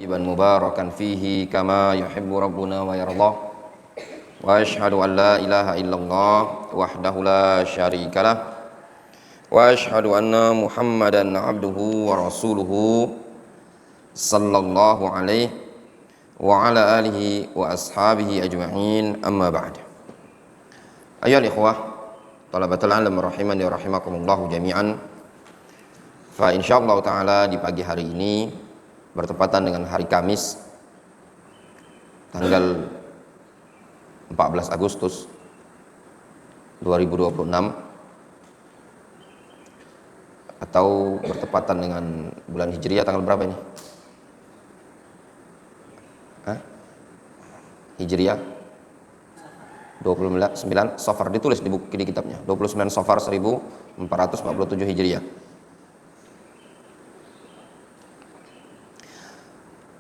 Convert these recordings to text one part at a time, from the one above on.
طيبا مباركا فيه كما يحب ربنا ويرضى وأشهد أن لا إله إلا الله وحده لا شريك له وأشهد أن محمدا عبده ورسوله صلى الله عليه وعلى آله وأصحابه أجمعين أما بعد. أيها الإخوة طلبة العلم rahimani wa rahimakumullah jami'an. Fa insyaallah taala di pagi hari ini bertepatan dengan hari Kamis tanggal 14 Agustus 2026 atau bertepatan dengan bulan Hijriah tanggal berapa ini? Hijriah 29 Safar, ditulis di buku di kitabnya 29 Safar 1447 Hijriah,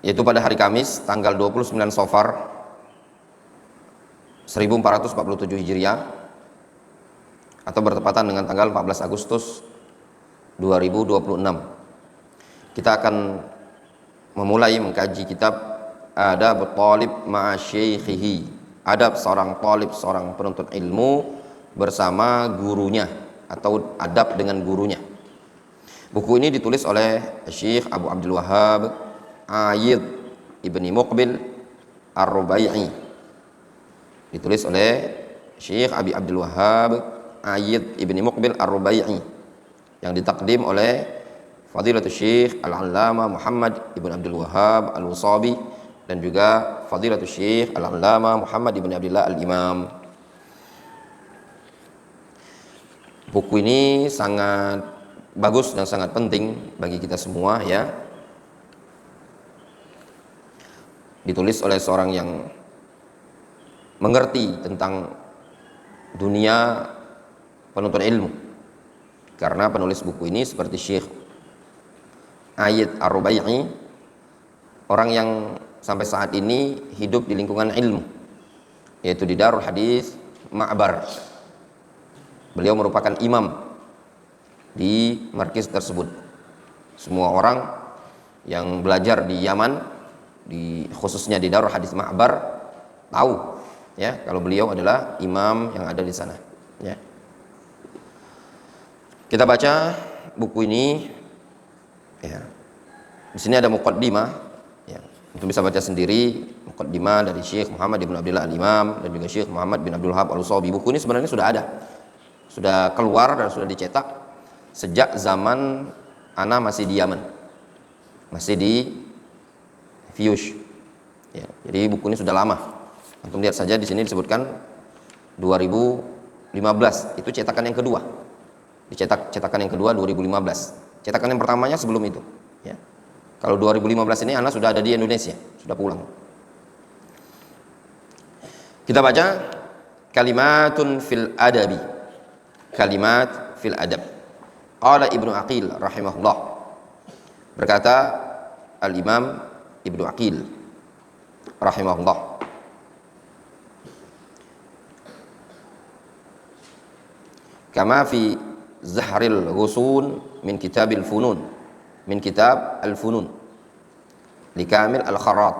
yaitu pada hari Kamis tanggal 29 Safar 1447 Hijriah atau bertepatan dengan tanggal 14 Agustus 2026. Kita akan memulai mengkaji kitab Adab Talib ma'a Syaikhihi, adab seorang talib, seorang penuntut ilmu bersama gurunya atau adab dengan gurunya. Buku ini ditulis oleh Syekh Abu Abdul Wahhab Ayyid Ibni Muqbil Ar-Rubai'i, ditulis oleh Syekh Abi Abdul Wahhab Ayyid Ibni Muqbil Ar-Rubai'i, yang ditakdim oleh Fadilatul Syekh Al-Allamah Muhammad Ibn Abdul Wahhab Al-Wasabi dan juga Fadilatul Syekh Al-Allamah Muhammad Ibn Abdullah Al-Imam. Buku ini sangat bagus dan sangat penting bagi kita semua, ya. Ditulis oleh seorang yang mengerti tentang dunia penuntut ilmu, karena penulis buku ini seperti Syekh Ayyid Ar-Rubai'i, orang yang sampai saat ini hidup di lingkungan ilmu, yaitu di Darul Hadis Ma'bar. Beliau merupakan imam di markis tersebut. Semua orang yang belajar di Yaman, khususnya di Darul Hadis Ma'bar, tahu, ya, kalau beliau adalah imam yang ada di sana, ya. Kita baca buku ini, ya. Di sini ada muqaddimah, ya. Untuk bisa baca sendiri muqaddimah dari Syekh Muhammad bin Abdullah Al-Imam dan juga Syekh Muhammad bin Abdul Wahhab Al-Wasabi. Buku ini sebenarnya sudah ada, sudah keluar dan sudah dicetak sejak zaman ana masih di Yaman, masih di Fiyush, ya. Jadi buku ini sudah lama. Antum lihat saja di sini disebutkan 2015, itu cetakan yang kedua. Dicetak cetakan yang kedua 2015. Cetakan yang pertamanya sebelum itu, ya. Kalau 2015 ini anak sudah ada di Indonesia, sudah pulang. Kita baca kalimatun fil adabi. Kalimat fil adab. Qala Ibnu Aqil rahimahullah. Berkata Al-Imam Ibnu Aqil rahimahullah, kama fi Zahril Ghusun min Kitabil Funun, min Kitab Al-Funun li Kamil Al-Kharrat.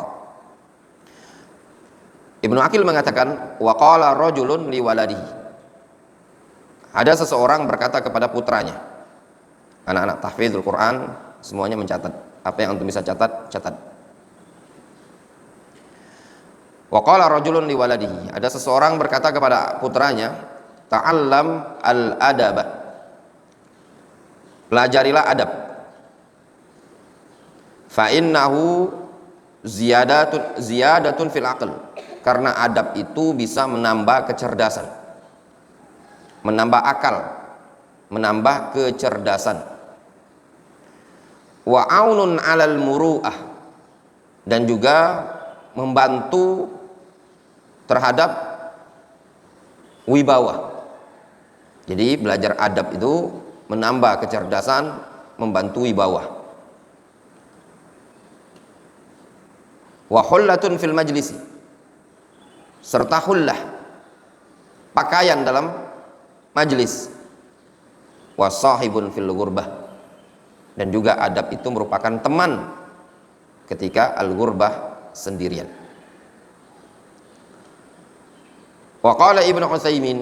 Ibnu Aqil mengatakan, wa qala rajulun li waladihi, ada seseorang berkata kepada putranya. Anak-anak tahfidzul Quran semuanya mencatat, apa yang antum bisa catat, catat. Wa qala rajulun li waladihi, ada seseorang berkata kepada putranya, ta'allam al-adaba, pelajarilah adab. Fa innahu ziyadatun fil aql, karena adab itu bisa menambah kecerdasan, menambah akal, menambah kecerdasan. Wa aunun 'alal muru'ah, dan juga membantu terhadap wibawa. Jadi belajar adab itu menambah kecerdasan, membantu wibawa. Wa hullatun fil majlisi, serta hullah, pakaian dalam majlis. Wa sahibun fil ghurbah, dan juga adab itu merupakan teman ketika al-ghurbah sendirian. Wa qala Ibnu Utsaimin,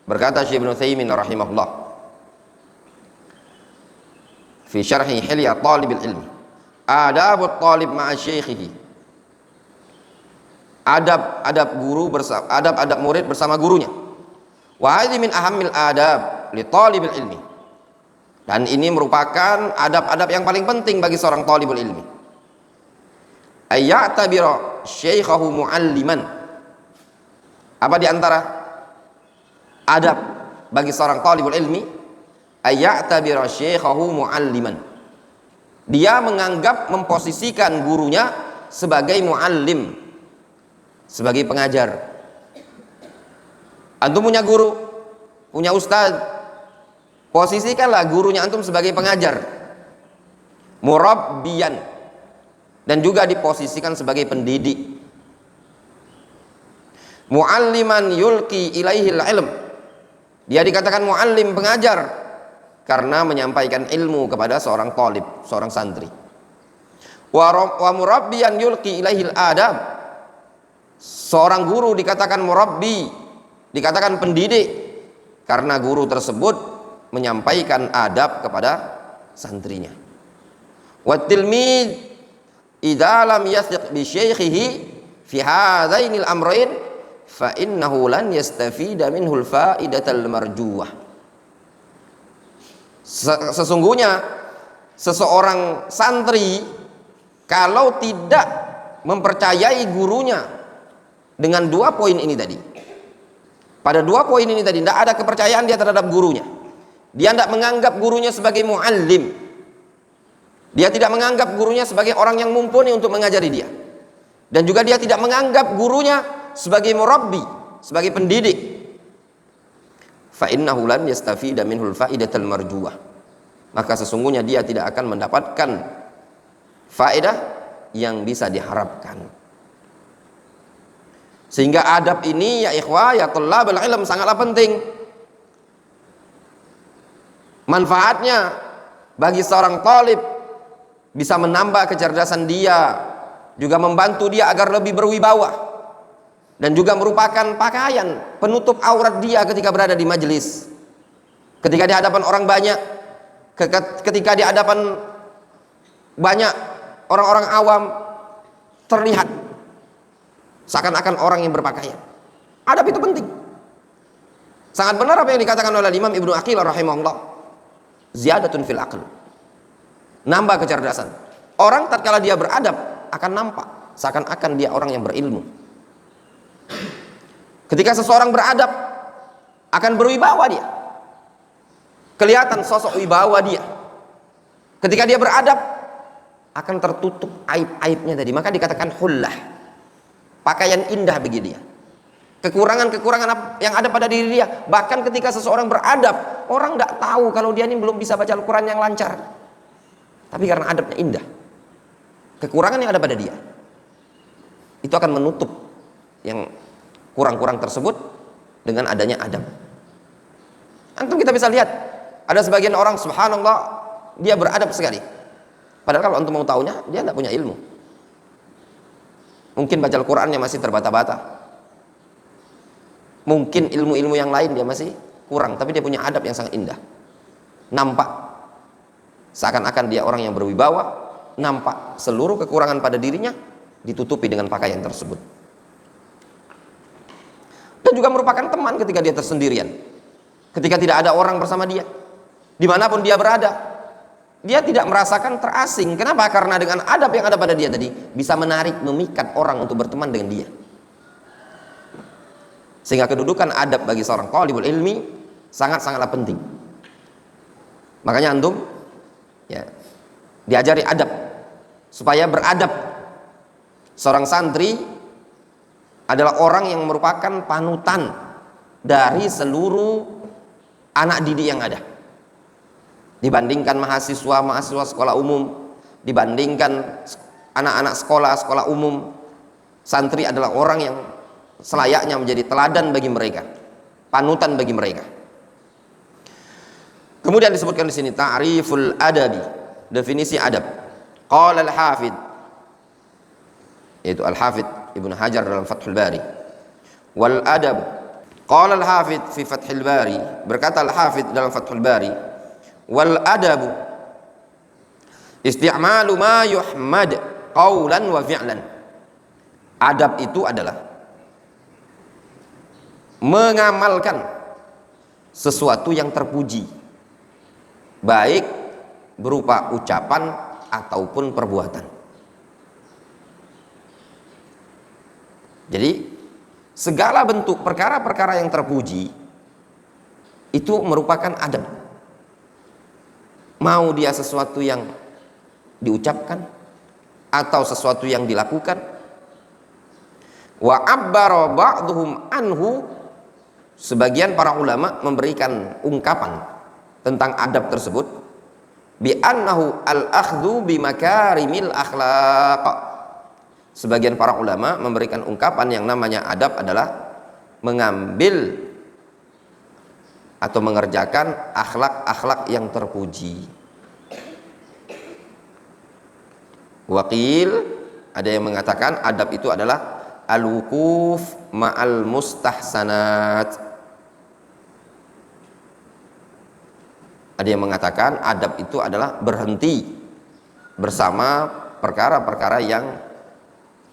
berkata Syekh Ibnu Utsaimin rahimahullah fi syarhi Hilya Thalibul Ilmi, adabut talib ma'a syaikhihi, adab guru bersama adab murid bersama gurunya. Wa hadhi min ahammil adab li talibil ilmi, dan ini merupakan adab-adab yang paling penting bagi seorang talibul ilmi. Ayya'tabira syaikhahu mualliman, apa di antara adab bagi seorang talibul ilmi? Ayya'tabira syaikhahu mualliman, dia menganggap, memposisikan gurunya sebagai muallim, sebagai pengajar. Antum punya guru, punya ustaz, posisikanlah gurunya antum sebagai pengajar, murabbiyan, dan juga diposisikan sebagai pendidik. Mualliman yulqi ilaihil ilm, dia dikatakan muallim, pengajar, karena menyampaikan ilmu kepada seorang talib, seorang santri. Wa murabbiyan yulqi ilaihil adab, seorang guru dikatakan murabbi, dikatakan pendidik, karena guru tersebut menyampaikan adab kepada santrinya. Wa tilmid idza lam yathiq bi syaikhihi fi hadainil amrayn fa innahu lan yastafida minhu al-fa'idatal marjuwah. Sesungguhnya seseorang santri kalau tidak mempercayai gurunya dengan dua poin ini tadi, pada dua poin ini tadi tidak ada kepercayaan dia terhadap gurunya, dia tidak menganggap gurunya sebagai muallim, dia tidak menganggap gurunya sebagai orang yang mumpuni untuk mengajari dia, dan juga dia tidak menganggap gurunya sebagai murabbi, sebagai pendidik, fa innahu lan yastafida minhul fa'idatal marjuwah, maka sesungguhnya dia tidak akan mendapatkan faedah yang bisa diharapkan. Sehingga adab ini ya ikhwah, ya thalabul ilm, sangatlah penting. Manfaatnya bagi seorang talib bisa menambah kecerdasan dia, juga membantu dia agar lebih berwibawa, dan juga merupakan pakaian penutup aurat dia ketika berada di majelis, ketika di hadapan orang banyak, ketika di hadapan banyak orang-orang awam, terlihat seakan-akan orang yang berpakaian. Adab itu penting. Sangat benar apa yang dikatakan oleh Imam Ibnu Aqil rahimahullah, ziyadatun fil aql, nambah kecerdasan. Orang tatkala dia beradab akan nampak seakan-akan dia orang yang berilmu. Ketika seseorang beradab akan berwibawa dia, kelihatan sosok wibawa dia. Ketika dia beradab akan tertutup aib-aibnya tadi, maka dikatakan hullah, pakaian indah bagi dia. Kekurangan-kekurangan yang ada pada diri dia, bahkan ketika seseorang beradab, orang tidak tahu kalau dia ini belum bisa baca Al-Quran yang lancar, tapi karena adabnya indah, kekurangan yang ada pada dia itu akan menutup yang kurang-kurang tersebut dengan adanya adab. Antum kita bisa lihat ada sebagian orang, subhanallah, dia beradab sekali, padahal kalau antum mau tahunya dia tidak punya ilmu. Mungkin baca Al-Qurannya masih terbata-bata, mungkin ilmu-ilmu yang lain dia masih kurang, tapi dia punya adab yang sangat indah. Nampak seakan-akan dia orang yang berwibawa, nampak seluruh kekurangan pada dirinya ditutupi dengan pakaian tersebut. Dan juga merupakan teman ketika dia tersendirian, ketika tidak ada orang bersama dia, dimanapun dia berada, dia tidak merasakan terasing. Kenapa? Karena dengan adab yang ada pada dia tadi bisa menarik, memikat orang untuk berteman dengan dia. Sehingga kedudukan adab bagi seorang talibul ilmi sangat-sangatlah penting. Makanya antum ya diajari adab supaya beradab. Seorang santri adalah orang yang merupakan panutan dari seluruh anak didik yang ada. Dibandingkan mahasiswa sekolah umum, dibandingkan anak-anak sekolah umum, santri adalah orang yang selayaknya menjadi teladan bagi mereka, panutan bagi mereka. Kemudian disebutkan di sini ta'riful adabi, definisi adab. Qala al-hafidz yaitu Al-Hafidz Ibnu Hajar dalam Fathul Bari. Wal adab, qala Al-Hafidz fi Fathul Bari, berkata Al-Hafidz dalam Fathul Bari, wal adabu isti'malu ma yuhmad qaulan wa fi'lan. Adab itu adalah mengamalkan sesuatu yang terpuji, baik berupa ucapan ataupun perbuatan. Jadi segala bentuk perkara-perkara yang terpuji itu merupakan adab. Mau dia sesuatu yang diucapkan atau sesuatu yang dilakukan. Wa abbara ba'dhum anhu, sebagian para ulama memberikan ungkapan tentang adab tersebut bi annahu al-akhdhu bi makarimil akhlaq. Sebagian para ulama memberikan ungkapan yang namanya adab adalah mengambil atau mengerjakan akhlak-akhlak yang terpuji. Waqil, ada yang mengatakan adab itu adalah al-wukuf ma'al mustahsanat. Ada yang mengatakan adab itu adalah berhenti bersama perkara-perkara yang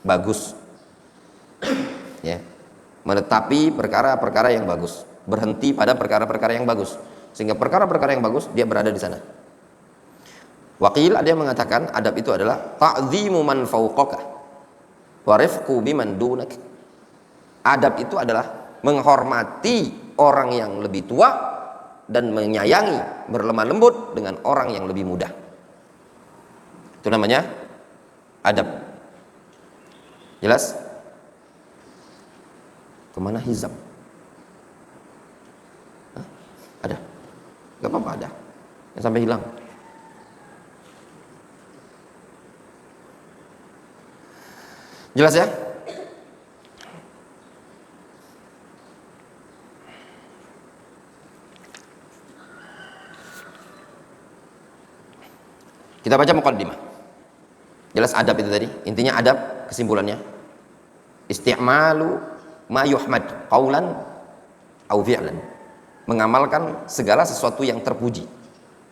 bagus, ya, menetapi perkara-perkara yang bagus, berhenti pada perkara-perkara yang bagus, sehingga perkara-perkara yang bagus dia berada di sana. Waqil, ada yang mengatakan adab itu adalah ta'zimu man fawqaka wa rifqu biman dunak. Adab itu adalah menghormati orang yang lebih tua dan menyayangi, berlemah lembut dengan orang yang lebih muda. Itu namanya adab. Jelas? Kemana hizab? Hah? Ada? Gak apa-apa, ada. Yang sampai hilang. Jelas ya? Kita baca muqaddimah. Jelas adab itu tadi. Intinya adab, kesimpulannya, isti'malu ma yuhmad qaulan au fi'lan. Mengamalkan segala sesuatu yang terpuji,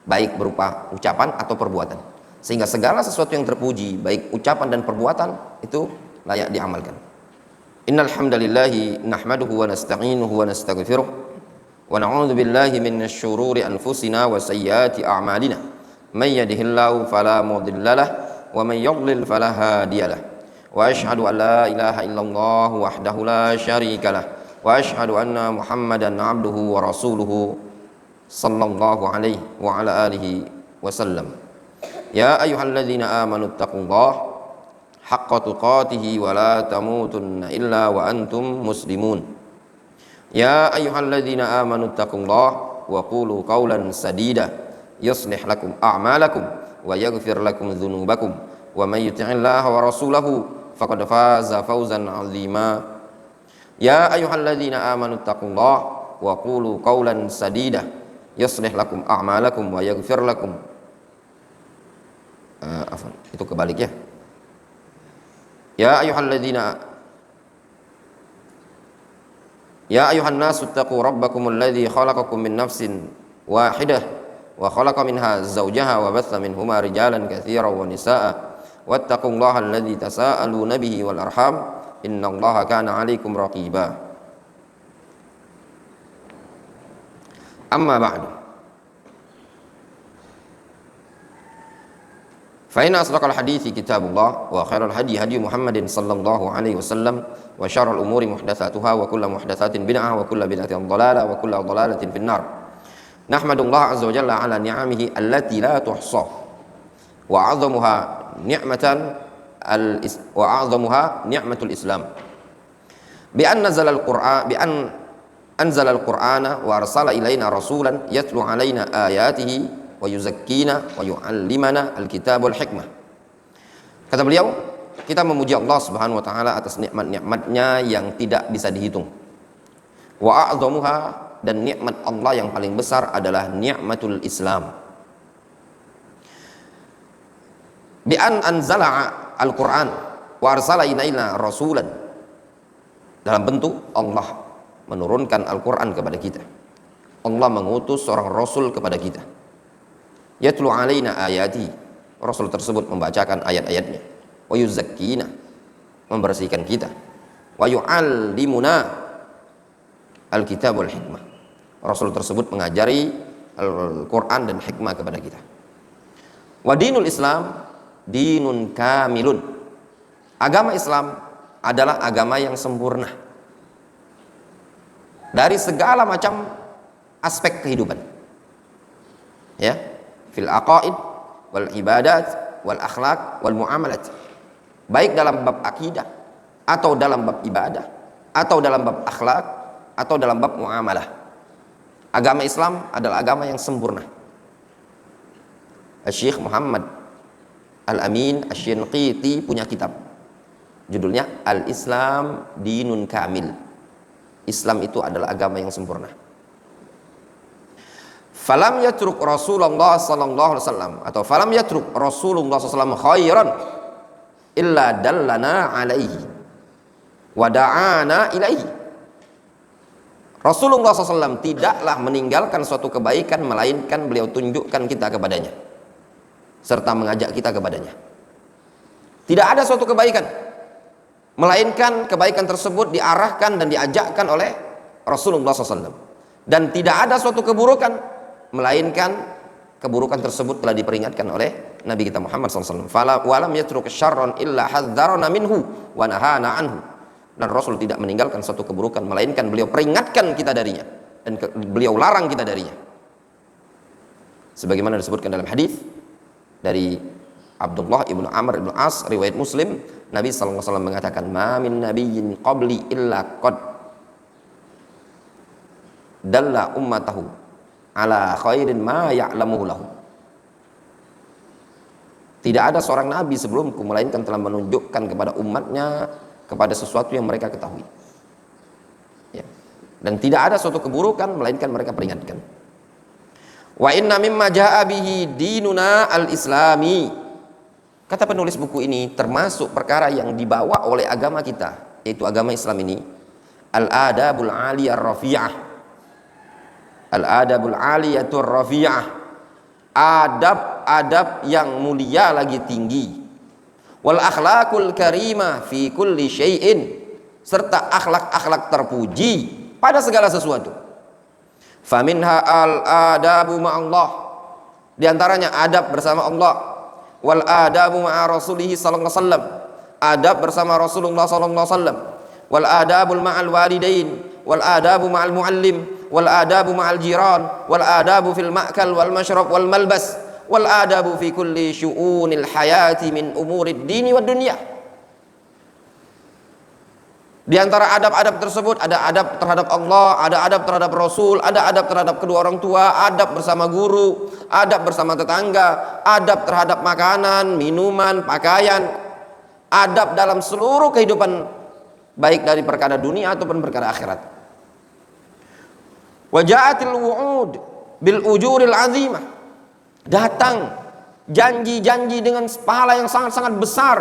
baik berupa ucapan atau perbuatan. Sehingga segala sesuatu yang terpuji, baik ucapan dan perbuatan, itu layak diamalkan. Innal hamdalillahi nahmaduhu wa nasta'inuhu wa nastaghfiruh wa na'udzu billahi minasy syururi anfusina wa sayyiati a'malina. May yahdihillahu fala mudhillalah wa may yudlil fala hadiyalah. Wa asyhadu an la ilaha illallah wahdahu la syarikalah wa asyhadu anna Muhammadan 'abduhu wa rasuluhu sallallahu alaihi wa ala alihi wasallam. Ya ayyuhalladzina amanu taqullaha haqqa tuqatih wa la tamutunna illa wa antum muslimun. Ya ayyuhalladzina amanu taqullaha wa qulu qawlan sadida yuslih lakum a'malakum wa yaghfir lakum dhunubakum wa may yuti'illaha wa rasulahu faqad faza fawzan 'azima. Ya ayyuhalladzina amanu taqullaha wa qulu qawlan sadida yuslih lakum a'malakum wa yaghfir lakum itu kebalik ya. Ya ayyuhan nasu taqu rabbakumul ladzi khalaqakum min nafsin wahidah wa khalaqa minha zawjaha wa batha minhuma rijalan katsiran wa nisaa'a wattaqullaha alladzi tasaaluna bihi wal arham innallaha kana 'alaikum raqiba. Amma ba'du. Fa inna asdaqal hadithi kitabullah wa khairal hadi hadi Muhammadin sallallahu alaihi wasallam wa syarrul umuri muhdatsatuha wa kullu muhdatsatin bid'ah wa kullu bid'atin dhalalah wa kullu dhalalatin finnar. Nahmadullah azza wa jalla ala ni'amihi allati la tuhsa wa 'azzamuha ni'matul islam bi an nazala al-Qur'ana wa arsala ilaina rasulan yatlu alaina ayatihi wa yuzakkina wa yu'allimana al-kitab wal hikmah. Kata beliau, kita memuji Allah Subhanahu wa taala atas nikmat-nikmatnya yang tidak bisa dihitung. Wa a'dhamuha, dan nikmat Allah yang paling besar adalah nikmatul Islam. Bi an anzala al-Qur'an, wa arsala ilaina rasulan, dalam bentuk Allah menurunkan Al-Quran kepada kita. Allah mengutus seorang rasul kepada kita. Yatlu alaina ayati, rasul tersebut membacakan ayat-ayatnya. Wa yuzakkina, membersihkan kita. Wa yu'allimuna al-kitab wal hikmah, rasul tersebut mengajari Al-Quran dan hikmah kepada kita. Wa dinul Islam dinun kamilun, agama Islam adalah agama yang sempurna dari segala macam aspek kehidupan, ya, fil aqaid wal ibadat wal akhlaq wal muamalat, baik dalam bab akidah atau dalam bab ibadah atau dalam bab akhlak atau dalam bab muamalah. Agama Islam adalah agama yang sempurna. Syekh Muhammad Al-Amin Asy-Shinqiti punya kitab judulnya Al-Islam Dinun Kamil. Islam itu adalah agama yang sempurna. Falam yatruk Rasulullah sallallahu alaihi wasallam, atau falam yatruk Rasulullah sallallahu alaihi wasallam khairan illa dallana alaihi wa da'ana ilaihi. Rasulullah SAW tidaklah meninggalkan suatu kebaikan melainkan beliau tunjukkan kita kepadanya serta mengajak kita kepadanya. Tidak ada suatu kebaikan melainkan kebaikan tersebut diarahkan dan diajakkan oleh Rasulullah SAW, dan tidak ada suatu keburukan melainkan keburukan tersebut telah diperingatkan oleh Nabi kita Muhammad SAW. Walam yatruk syarran illa hadzarana minhu wa nahana anhu. Dan Rasul tidak meninggalkan suatu keburukan melainkan beliau peringatkan kita darinya dan beliau larang kita darinya. Sebagaimana disebutkan dalam hadis dari Abdullah ibnu Amr ibnu As riwayat Muslim, Nabi SAW mengatakan, ma min nabiyyin qabli illa qad dalla ummatahu ala khairin ma ya'lamuhu lahu. Tidak ada seorang nabi sebelumku melainkan telah menunjukkan kepada umatnya kepada sesuatu yang mereka ketahui, ya. Dan tidak ada suatu keburukan melainkan mereka peringatkan. Wa inna mimma ja'a bihi dinuna al-islami, kata penulis buku ini, termasuk perkara yang dibawa oleh agama kita, yaitu agama Islam ini, al-adabul aliyah rafi'ah, al-adabul aliyatur rafi'ah, adab-adab yang mulia lagi tinggi, wal akhlaqul karimah fi kulli syai'in, serta akhlak-akhlak terpuji pada segala sesuatu. Faminha al-adabu ma'allah, di antaranya adab bersama Allah, wal adabu ma'a rasulihi sallallahu alaihi wasallam, adab bersama Rasulullah sallallahu alaihi wasallam, wal adabul ma'al walidain, wal adabu ma'al muallim, wal adabu ma'al jiran, wal adabu fil ma'kal wal mashrab wal malbas, wal adabu fi kulli syu'unil hayati min umurid dini wad dunya. Di antara adab-adab tersebut ada adab terhadap Allah, ada adab terhadap Rasul, ada adab terhadap kedua orang tua, adab bersama guru, adab bersama tetangga, adab terhadap makanan, minuman, pakaian, adab dalam seluruh kehidupan baik dari perkara dunia ataupun perkara akhirat. Waja'atil wu'ud bil ujuril azimah, datang janji-janji dengan pahala yang sangat-sangat besar,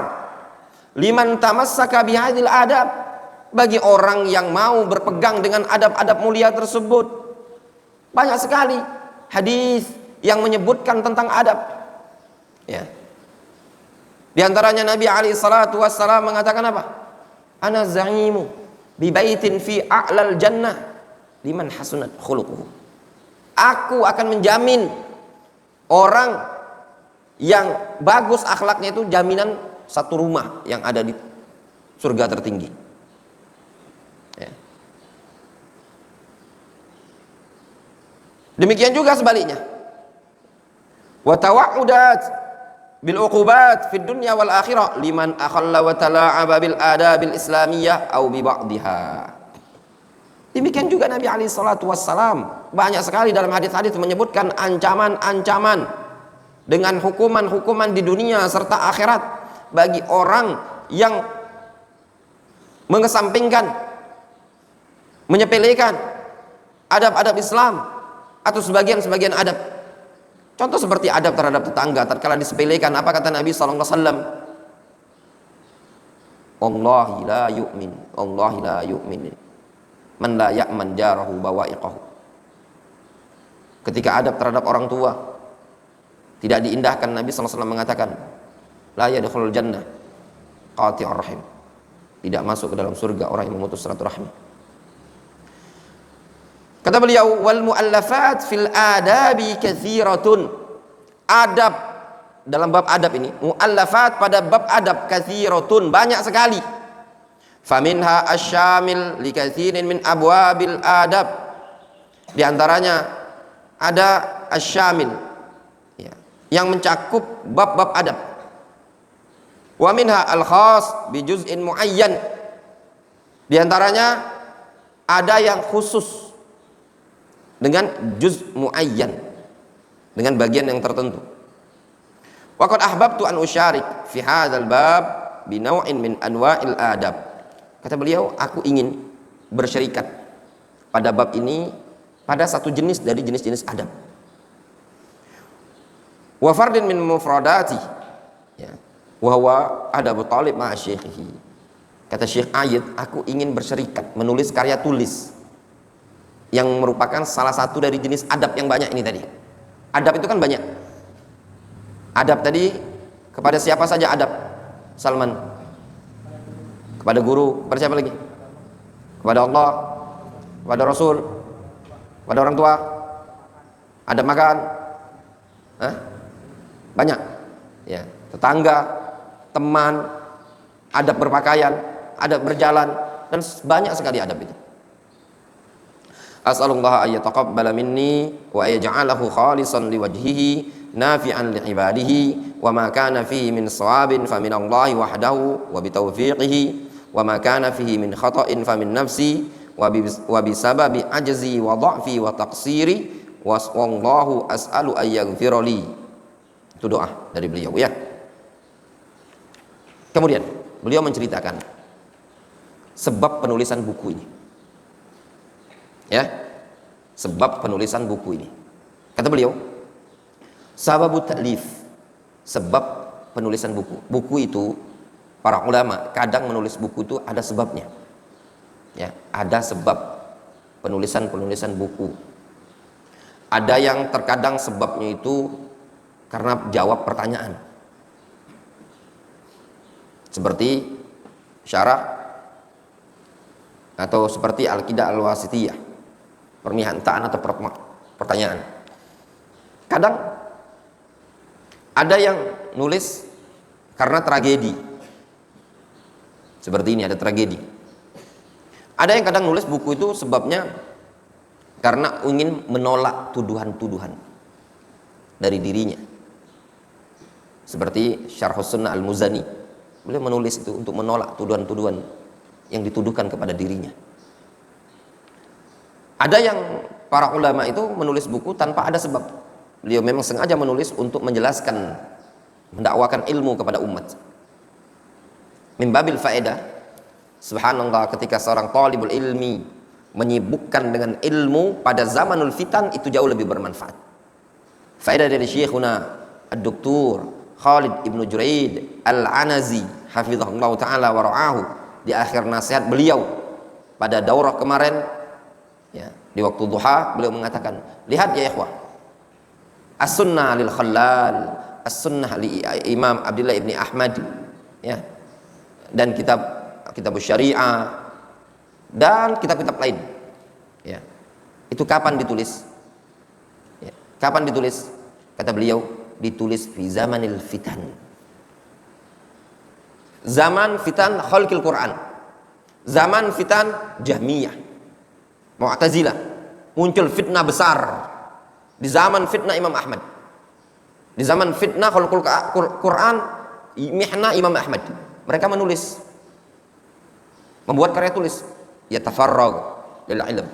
liman tamassaka bihadil adab, bagi orang yang mau berpegang dengan adab-adab mulia tersebut. Banyak sekali hadis yang menyebutkan tentang adab, ya. Di antaranya Nabi alaihi salatu wassalam mengatakan apa? Ana za'imu bi baitin fi a'lal jannah liman hasunat khuluquhu. Aku akan menjamin orang yang bagus akhlaknya itu jaminan satu rumah yang ada di surga tertinggi, ya. Demikian juga sebaliknya, wa tawa'udat bil uqubat fid dunya wal akhirah liman akhalla wa tala'aba bil adabil islamiyah aw bi ba'dihha. Demikian juga Nabi alaihi salatu wassalam banyak sekali dalam hadis-hadis menyebutkan ancaman-ancaman dengan hukuman-hukuman di dunia serta akhirat bagi orang yang mengesampingkan, menyepelekan adab-adab Islam atau sebagian-sebagian adab. Contoh seperti adab terhadap tetangga tatkala disepelekan, apa kata Nabi sallallahu alaihi wasallam? Wallahi la yu'min, wallahi la yu'min man la ya'man jarahu bawa'iqahu. Ketika adab terhadap orang tua tidak diindahkan, Nabi SAW mengatakan la yadkhulul jannah qati'ur rahim, tidak masuk ke dalam surga orang yang memutus silaturahmi. Kata beliau, wal muallafat fil adabi katsiratun. Adab, dalam bab adab ini, muallafat pada bab adab katsiratun, banyak sekali. Faminha asyamil li katsirin min abwabil adab. Di antaranya ada asyamil, ya, yang mencakup bab-bab adab. Wa minha al khas bi juz'in muayyan. Di antaranya ada yang khusus dengan juz muayyan, dengan bagian yang tertentu. Wa qad ahbabtu an usyarik fi hadzal bab bi naw'in min anwa'il adab. Kata beliau, aku ingin bersyarikat pada bab ini pada satu jenis dari jenis-jenis adab. Wa fardin min mufradati, ya, wa huwa adabu talib ma'a syekhihi. Kata Syekh Ayyid, aku ingin bersyarikat menulis karya tulis yang merupakan salah satu dari jenis adab yang banyak ini tadi. Adab itu kan banyak. Adab tadi kepada siapa saja adab? Salman. Kepada guru, kepada siapa lagi? Kepada Allah, kepada Rasul, kepada orang tua. Adab makan. Hah? Banyak. Ya, tetangga, teman, adab berpakaian, adab berjalan, dan banyak sekali adab itu. As'alullah ay yataqabbala minni wa yaj'alahu khalisan liwajhihi nafi'an li'ibadihi wa ma kana fihi min shawabin fa min Allah wahdahu wa bi tawfiqihi wa ma kana fihi min khata'in fa min nafsi wa bi sababi ajzi wa dha'fi wa taqsiri wa wallahu as'alu ay yaghfira li. Itu doa dari beliau, ya. Kemudian beliau menceritakan sebab penulisan buku ini. Ya, sebab penulisan buku ini. Kata beliau, sababut ta'lif, sebab penulisan buku. Buku itu, para ulama kadang menulis buku itu ada sebabnya. Ya, ada sebab penulisan buku. Ada yang terkadang sebabnya itu karena jawab pertanyaan. Seperti syarah atau seperti Al-Qidah Al-Wasithiyah, pernyataan atau pertanyaan. Kadang ada yang nulis karena tragedi. Seperti ini, ada tragedi. Ada yang kadang nulis buku itu sebabnya karena ingin menolak tuduhan-tuduhan dari dirinya. Seperti Syarhus Sunnah Al-Muzani. Beliau menulis itu untuk menolak tuduhan-tuduhan yang dituduhkan kepada dirinya. Ada yang para ulama itu menulis buku tanpa ada sebab. Beliau memang sengaja menulis untuk menjelaskan, mendakwakan ilmu kepada umat. Min babil faedah, subhanallah, ketika seorang talibul ilmi menyibukkan dengan ilmu pada zamanul fitan, itu jauh lebih bermanfaat. Faedah dari Syekhuna Ad-Doktor Khalid Ibnu Juraid Al-Anazi hafizahullah ta'ala wa ra'ahu, di akhir nasihat beliau pada daurah kemarin, ya, di waktu duha, beliau mengatakan, lihat ya ikhwah, as-sunnah lil Khallal, as-sunnah li Imam Abdullah ibni Ahmad, ya, dan kitab syariah dan kitab-kitab lain, ya, itu kapan ditulis? Ya, kapan ditulis? Kata beliau, ditulis fi zamanil fitan, zaman fitan khalqil Quran, zaman fitan Jahmiyah, Mu'tazilah, muncul fitnah besar di zaman fitnah Imam Ahmad, di zaman fitnah khalqul Quran, mihna Imam Ahmad. Mereka menulis, membuat karya tulis, yatafarrag lil ilm.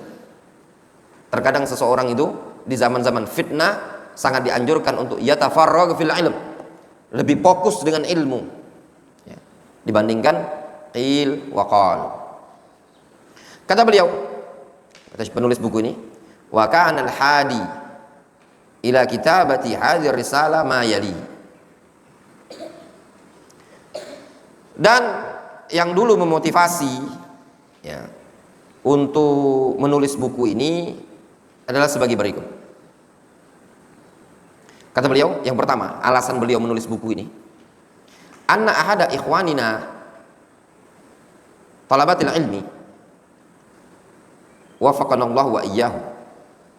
Terkadang seseorang itu di zaman-zaman fitnah sangat dianjurkan untuk yatafarrag fil ilm, lebih fokus dengan ilmu, ya, dibandingkan qil wa qal. Kata beliau, kata penulis buku ini, wa kana al-hadi ila kitabati hadhihi risalah ma yali. Dan yang dulu memotivasi ya untuk menulis buku ini adalah sebagai berikut. Kata beliau, yang pertama, alasan beliau menulis buku ini, anna ahada ikhwanina talabatil ilmi wafaqanallahu wa iyyahu,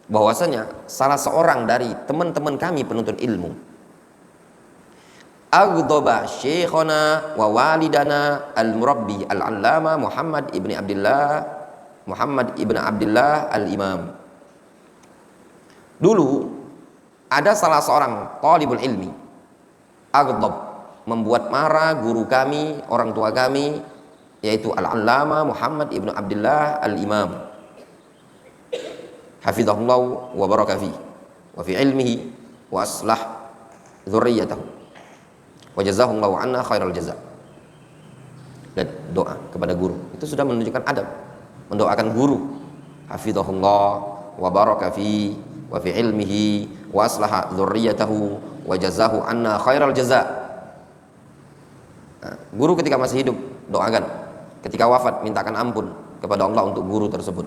bahwasanya salah seorang dari teman-teman kami penuntut ilmu, aghdaba syekhana wa walidana al-murabbi al-allama Muhammad ibn Abdullah al-Imam. Dulu ada salah seorang talibul ilmi, aghdab, membuat marah guru kami, orang tua kami, yaitu al-allama Muhammad ibn Abdullah al-Imam, hafizahullah wa baraka fi wa fi ilmihi wa aslah dzurriyyatahu wa jazahullahu anna khairal jaza. Dan doa kepada guru itu sudah menunjukkan adab, mendoakan guru, hafizahullah wa baraka fi wa fi ilmihi wa aslaha dzurriyyatahu wa jazahu anna khairal jaza. Nah, guru ketika masih hidup doakan, ketika wafat mintakan ampun kepada Allah untuk guru tersebut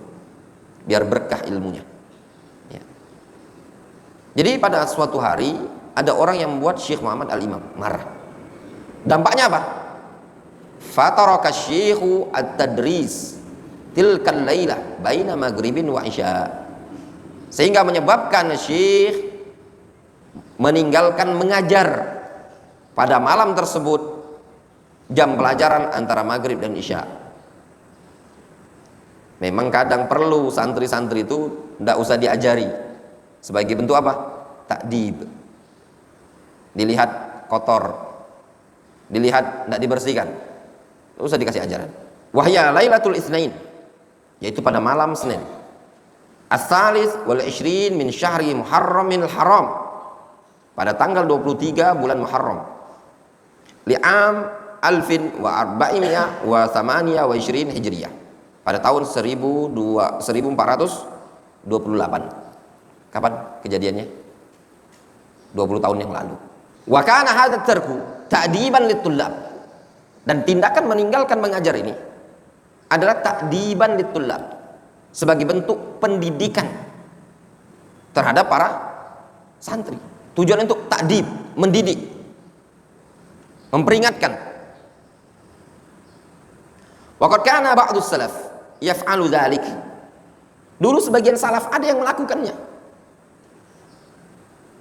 biar berkah ilmunya ya. Jadi pada suatu hari ada orang yang membuat Syekh Muhammad al-Imam marah. Dampaknya apa? Fataraka syekhu at-tadris tilkal lailah baina maghribin wa isya, sehingga menyebabkan Syekh meninggalkan mengajar pada malam tersebut, jam pelajaran antara maghrib dan isya. Memang kadang perlu santri-santri itu tidak usah diajari, sebagai bentuk apa? Takdib. Dilihat kotor, dilihat tidak dibersihkan, tidak usah dikasih ajaran. Wahya lailatul itsnain, yaitu pada malam Senin, as-salis wal 20 min syahri Muharramil Haram, pada tanggal 23 bulan Muharram, li'am alfin wa arba'imia wa thamaniya wa ishrin hijriyah, pada tahun 1428. Kapan kejadiannya? 20 tahun yang lalu. Wa kana hadza tarku ta'diban litullab, dan tindakan meninggalkan mengajar ini adalah ta'diban litullab, sebagai bentuk pendidikan terhadap para santri. Tujuan untuk ta'dib, mendidik, memperingatkan. Waqad kana ba'dus salaf yaf'alu dzalik. Dulu sebagian salaf ada yang melakukannya.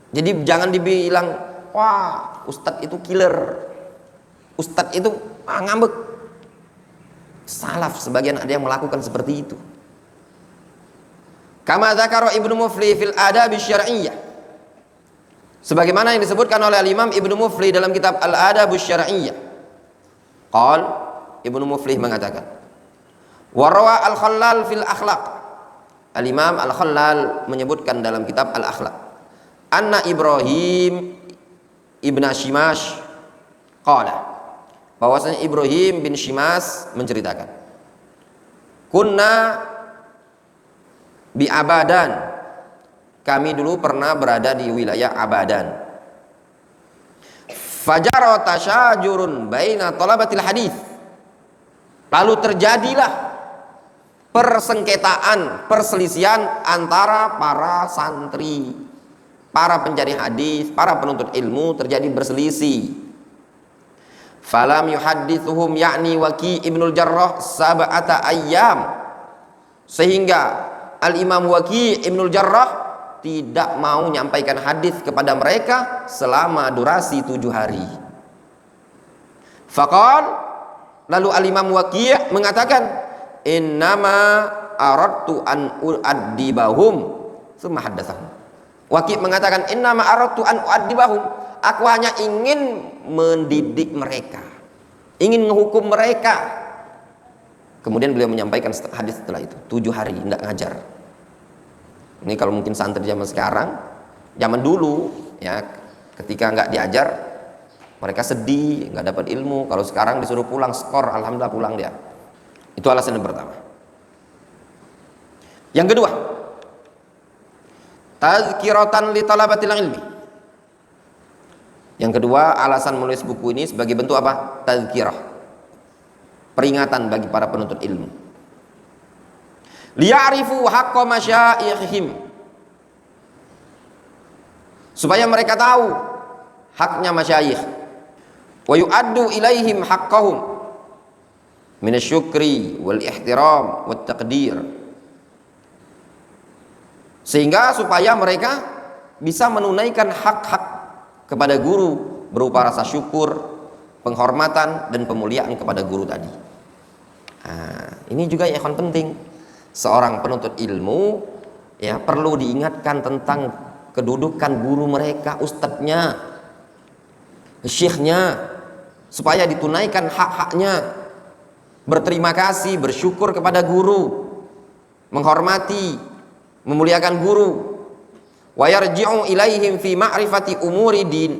Jadi jangan dibilang, wah, ustadz itu killer, ustadz itu ngambek. Salaf sebagian ada yang melakukan seperti itu. Kama dzakara Ibnu Muflih fil Adab Asy-Syar'iyyah, sebagaimana yang disebutkan oleh Imam Ibnu Muflih dalam kitab Al-Adab Asy-Syar'iyyah. Qal, Ibnu Muflih mengatakan, wa rawa Al-Khallal fil Akhlaq, Al-Imam Al-Khallal menyebutkan dalam kitab Al-Akhlaq, anna Ibrahim ibn Shimash qala, bahwasanya Ibrahim bin Shimas menceritakan, kunna bi Abadan, kami dulu pernah berada di wilayah Abadan. Fajara tasyajurun baina talabatil hadis, lalu terjadilah persengketaan, perselisihan antara para santri, para pencari hadis, para penuntut ilmu, terjadi berselisih. Falam yuhaddithuhum yakni Waki ibnul Jarrah sab'ata ayyam, sehingga Al-Imam Waki ibnul Jarrah tidak mau menyampaikan hadis kepada mereka selama durasi 7 hari. Faqal, lalu Al-Imam Waki mengatakan, innama aradtu an u'addibahum tsumma haddatsahum. Waki mengatakan, innama aradtu an u'addibahum, aku hanya ingin mendidik mereka, ingin menghukum mereka. Kemudian beliau menyampaikan hadis setelah itu 7 hari tidak ngajar. Ini kalau mungkin santri zaman sekarang, zaman dulu ya, ketika nggak diajar mereka sedih, nggak dapat ilmu. Kalau sekarang disuruh pulang skor, alhamdulillah pulang dia. Itu alasan yang pertama. Yang kedua, tazkiratan li talabatil ilmi. Yang kedua, alasan menulis buku ini sebagai bentuk apa? Tazkirah, peringatan bagi para penuntut ilmu. Liya'rifu haqqa masyaikhihim, supaya mereka tahu haknya masyayikh. Wa yu'addu ilaihim haqqahum minasyukri wal ihtiram wat taqdir, sehingga supaya mereka bisa menunaikan hak-hak kepada guru berupa rasa syukur, penghormatan dan pemuliaan kepada guru tadi. Nah, ini juga yang penting. Seorang penuntut ilmu ya perlu diingatkan tentang kedudukan guru mereka, ustadznya, syekhnya, supaya ditunaikan hak-haknya, berterima kasih, bersyukur kepada guru, menghormati, memuliakan guru. Wa yarji'u ilaihim fi ma'rifati umuri din,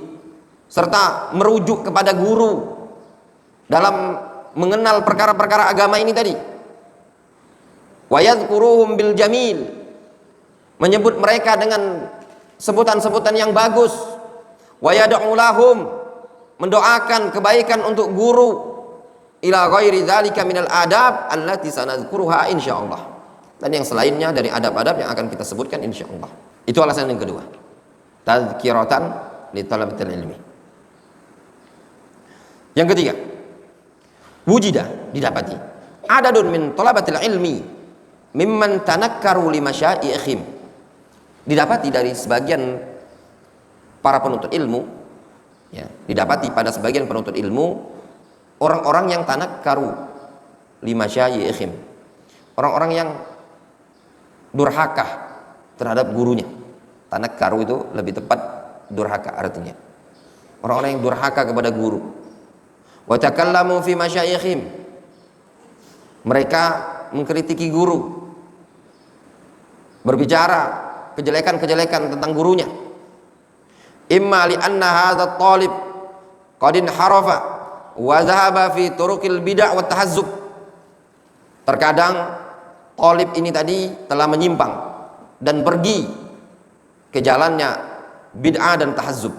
serta merujuk kepada guru dalam mengenal perkara-perkara agama ini tadi. Wa yadhkuruhum bil jamil, menyebut mereka dengan sebutan-sebutan yang bagus. Wa yad'u lahum, mendoakan kebaikan untuk guru. Ila ghairi dzalika minal adab allati sanadhkuruha insyaallah, dan yang selainnya dari adab-adab yang akan kita sebutkan insyaallah. Itu alasan yang kedua, tadhkiratan li talabatil ilmi. Yang ketiga, wujida, didapati, adadun min talabatil ilmi mimman tanakkaru li masyaikhim, didapati dari sebagian para penuntut ilmu ya, didapati pada sebagian penuntut ilmu orang-orang yang tanakkaru li masyaikhim, orang-orang yang durhaka terhadap gurunya. Tanakkaru itu lebih tepat durhaka artinya, orang-orang yang durhaka kepada guru. Wa takallamu fi masyaikhim, mereka mengkritiki guru, berbicara kejelekan-kejelekan tentang gurunya. Imma li anna hadha at-talib qad inharafa wa dhahaba fi turuqil bid'ah wa tahazzub. Terkadang talib ini tadi telah menyimpang dan pergi ke jalannya bid'ah dan tahazzub.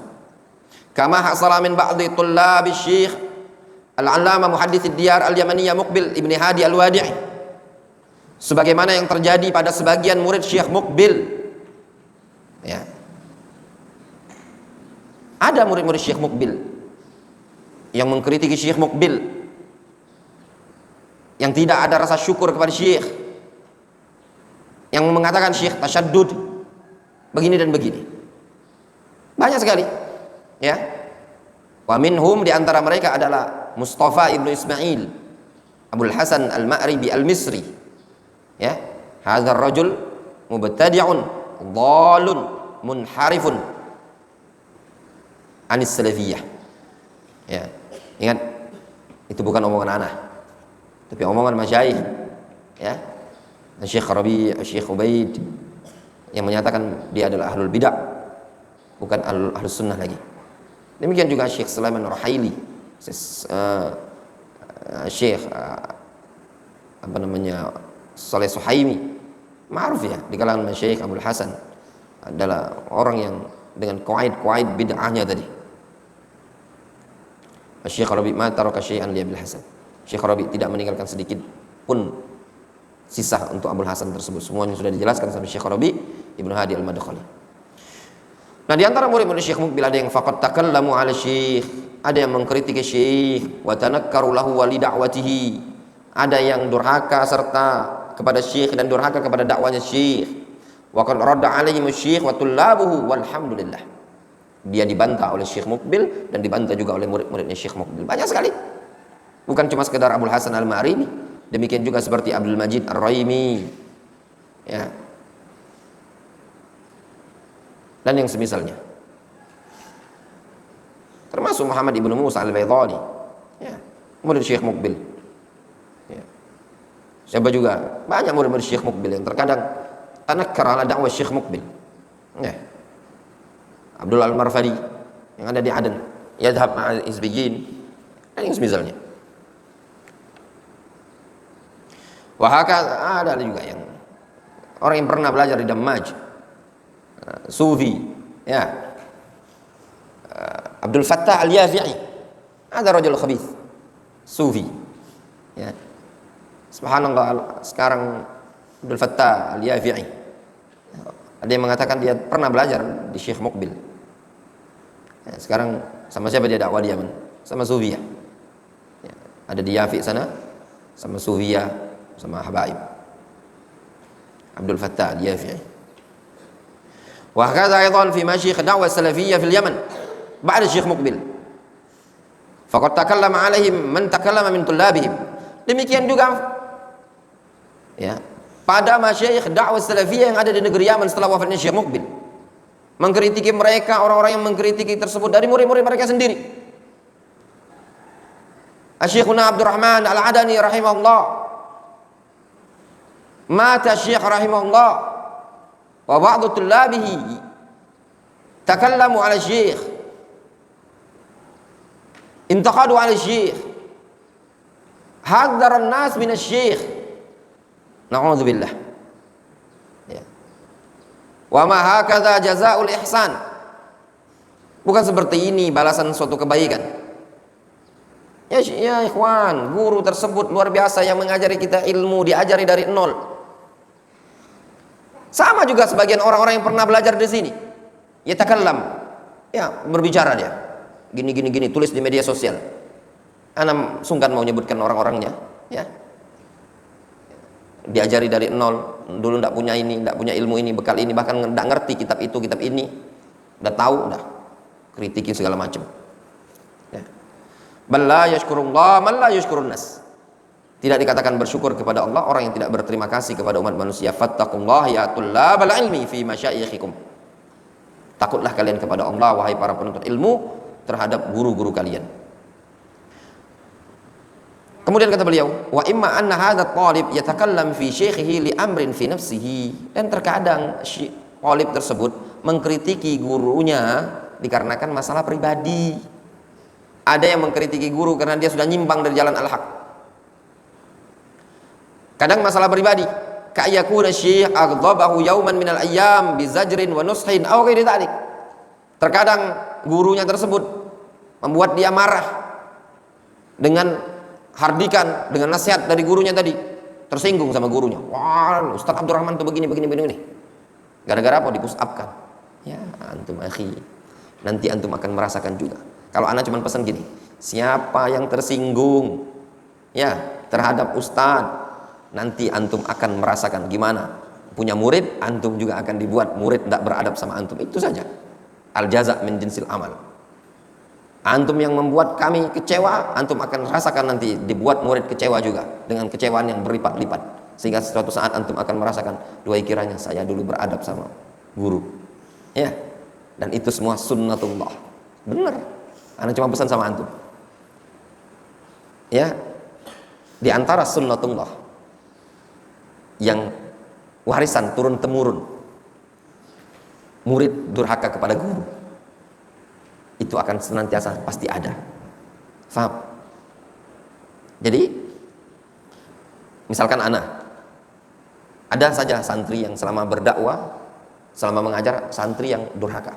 Kama hasala min ba'dhi tullabi syekh al-'allamah muhaddits ad-diyar al-yamaniyah Muqbil ibni Hadi al-Wadi'i, sebagaimana yang terjadi pada sebagian murid Syekh Muqbil ya. Ada murid-murid Syekh Muqbil yang mengkritiki Syekh Muqbil, yang tidak ada rasa syukur kepada Syekh, yang mengatakan Syekh tasyaddud begini dan begini. Banyak sekali ya. Wa minhum, di antara mereka adalah Mustafa ibnu Ismail Abul Hasan al-Ma'ribi al-Misri ya. Hadzal rajul mubtadi'un dhalun munharifun anis salafiyah ya. Ingat, itu bukan omongan anak, tapi omongan masyayikh ya. Syekh Rabi', Syekh Ubaid, yang menyatakan dia adalah ahlul bid'ah, bukan ahlus sunnah lagi. Demikian juga Syekh Sulaiman Ruhaili, Syekh apa namanya, Saleh Suhaimi, ma'ruf ya di kalangan masyayikh Abdul Hasan, adalah orang yang dengan qawaid bid'ahnya tadi. Syekh Rabi' ma taraka syai'an li Abdul Hasan, Syekh Rabi' tidak meninggalkan sedikit pun sisa untuk Abdul Hasan tersebut. Semuanya sudah dijelaskan sama Syekh Rabi' Ibnu Hadi al-Madkhali. Nah, di antara murid-murid Syekh Muqbil ada yang faqad takallamu ala syekh, ada yang mengkritiki syekh, wa tanakkaru lahu wa li da'watihi, ada yang durhaka serta kepada syekh dan durhaka kepada dakwanya syekh. Wa qad radda alaihim syekh wa tullabuhu walhamdulillah. Dia dibantah oleh Syekh Muqbil dan dibantah juga oleh murid-muridnya Syekh Muqbil. Banyak sekali. Bukan cuma sekedar Abdul Hasan al-Ma'ribi, demikian juga seperti Abdul Majid ar-Raimi ya, dan yang semisalnya, termasuk Muhammad ibnu Musa al-Baydhani ya, murid Syekh Muqbil ya. Siapa juga banyak murid-murid Syekh Muqbil yang terkadang tanakkar ala dakwah Syekh Muqbil ya. Abdul al-Marfadi yang ada di Aden, yadhhab ma'al hizbiyyin, dan yang semisalnya. Wahaka, ada juga yang orang yang pernah belajar di Dammaj, Sufi ya, Abdul Fattah al-Yafi'i, ada rajul khabith Sufi Ya. Subhanallah, sekarang Abdul Fattah Al-Yafi'i, ada yang mengatakan dia pernah belajar di Syekh Muqbil. Ya, sekarang sama siapa dia dakwah di Yaman? Sama Sufiyah. Ya, ada di Yafi sana, sama Sufiyah, sama Habaib. Abdul Fattah Al-Yafi'i. Wa hakadha aidan fi masyayikh da'wah salafiyah fil Yaman ba'da Syekh Muqbil. Faqad takallama 'alaihim man takallama min tullabihim. Demikian juga ya, pada masyayikh dakwah salafiyah yang ada di negeri Yaman setelah wafatnya Syekh Muqbil, mengkritiki mereka, orang-orang yang mengkritiki tersebut dari murid-murid mereka sendiri. Asy-Syekhuna Abdurrahman Al-Adani rahimahullah, mata Syekh rahimahullah, wa ba'du tullabihi takallamu 'ala Syekh, intaqadu 'ala Syekh, hadzara an-nas min asy-Syekh. Na'udzubillah. Ya. Wa ma hakadha jazaa'ul ihsan. Bukan seperti ini balasan suatu kebaikan. Ya ikhwan, guru tersebut luar biasa yang mengajari kita ilmu, diajari dari nol. Sama juga sebagian orang-orang yang pernah belajar di sini. Yatakallam. Ya, berbicara dia. Gini, tulis di media sosial. Ana sungkan mau nyebutkan orang-orangnya, ya. Diajari dari nol, dulu ndak punya ini, ndak punya ilmu ini, bekal ini, bahkan ndak ngerti kitab itu, kitab ini, udah tahu, udah kritiki segala macam. Ya. Balla yashkurullah man la yashkurun nas. Tidak dikatakan bersyukur kepada Allah orang yang tidak berterima kasih kepada umat manusia. Fattaqullah ya tullabal ilmi fi masyayikhikum. Takutlah kalian kepada Allah wahai para penuntut ilmu terhadap guru-guru kalian. Kemudian kata beliau, wa imma anna hadha talib yatakallam fi syekhihi li amrin fi nafsihi. Dan terkadang talib tersebut mengkritiki gurunya dikarenakan masalah pribadi. Ada yang mengkritiki guru karena dia sudah nyimpang dari jalan al-haq. Kadang masalah pribadi, ka'yakuna syekh aghdabahu yawman minal ayyam bi zajrin wa nushin aw ghairi dzalik. Terkadang gurunya tersebut membuat dia marah dengan hardikan, dengan nasihat dari gurunya tadi, tersinggung sama gurunya. Wah, Ustaz Abdurrahman tuh begini. Gara-gara apa? Di-push up kan. Ya, antum akhi, nanti antum akan merasakan juga. Kalau ana cuma pesan gini, siapa yang tersinggung ya terhadap ustaz, nanti antum akan merasakan gimana punya murid, antum juga akan dibuat murid tidak beradab sama antum. Itu saja. Al jaza min jinsil amal. Antum yang membuat kami kecewa, antum akan rasakan nanti dibuat murid kecewa juga dengan kecewaan yang berlipat-lipat. Sehingga suatu saat antum akan merasakan, duai kiranya saya dulu beradab sama guru. Ya. Dan itu semua sunnatullah. Benar. Ana cuma pesan sama antum. Ya. Di antara sunnatullah yang warisan turun temurun, murid durhaka kepada guru, itu akan senantiasa pasti ada. Faham? Jadi misalkan ada saja santri yang selama berdakwah, selama mengajar, santri yang durhaka.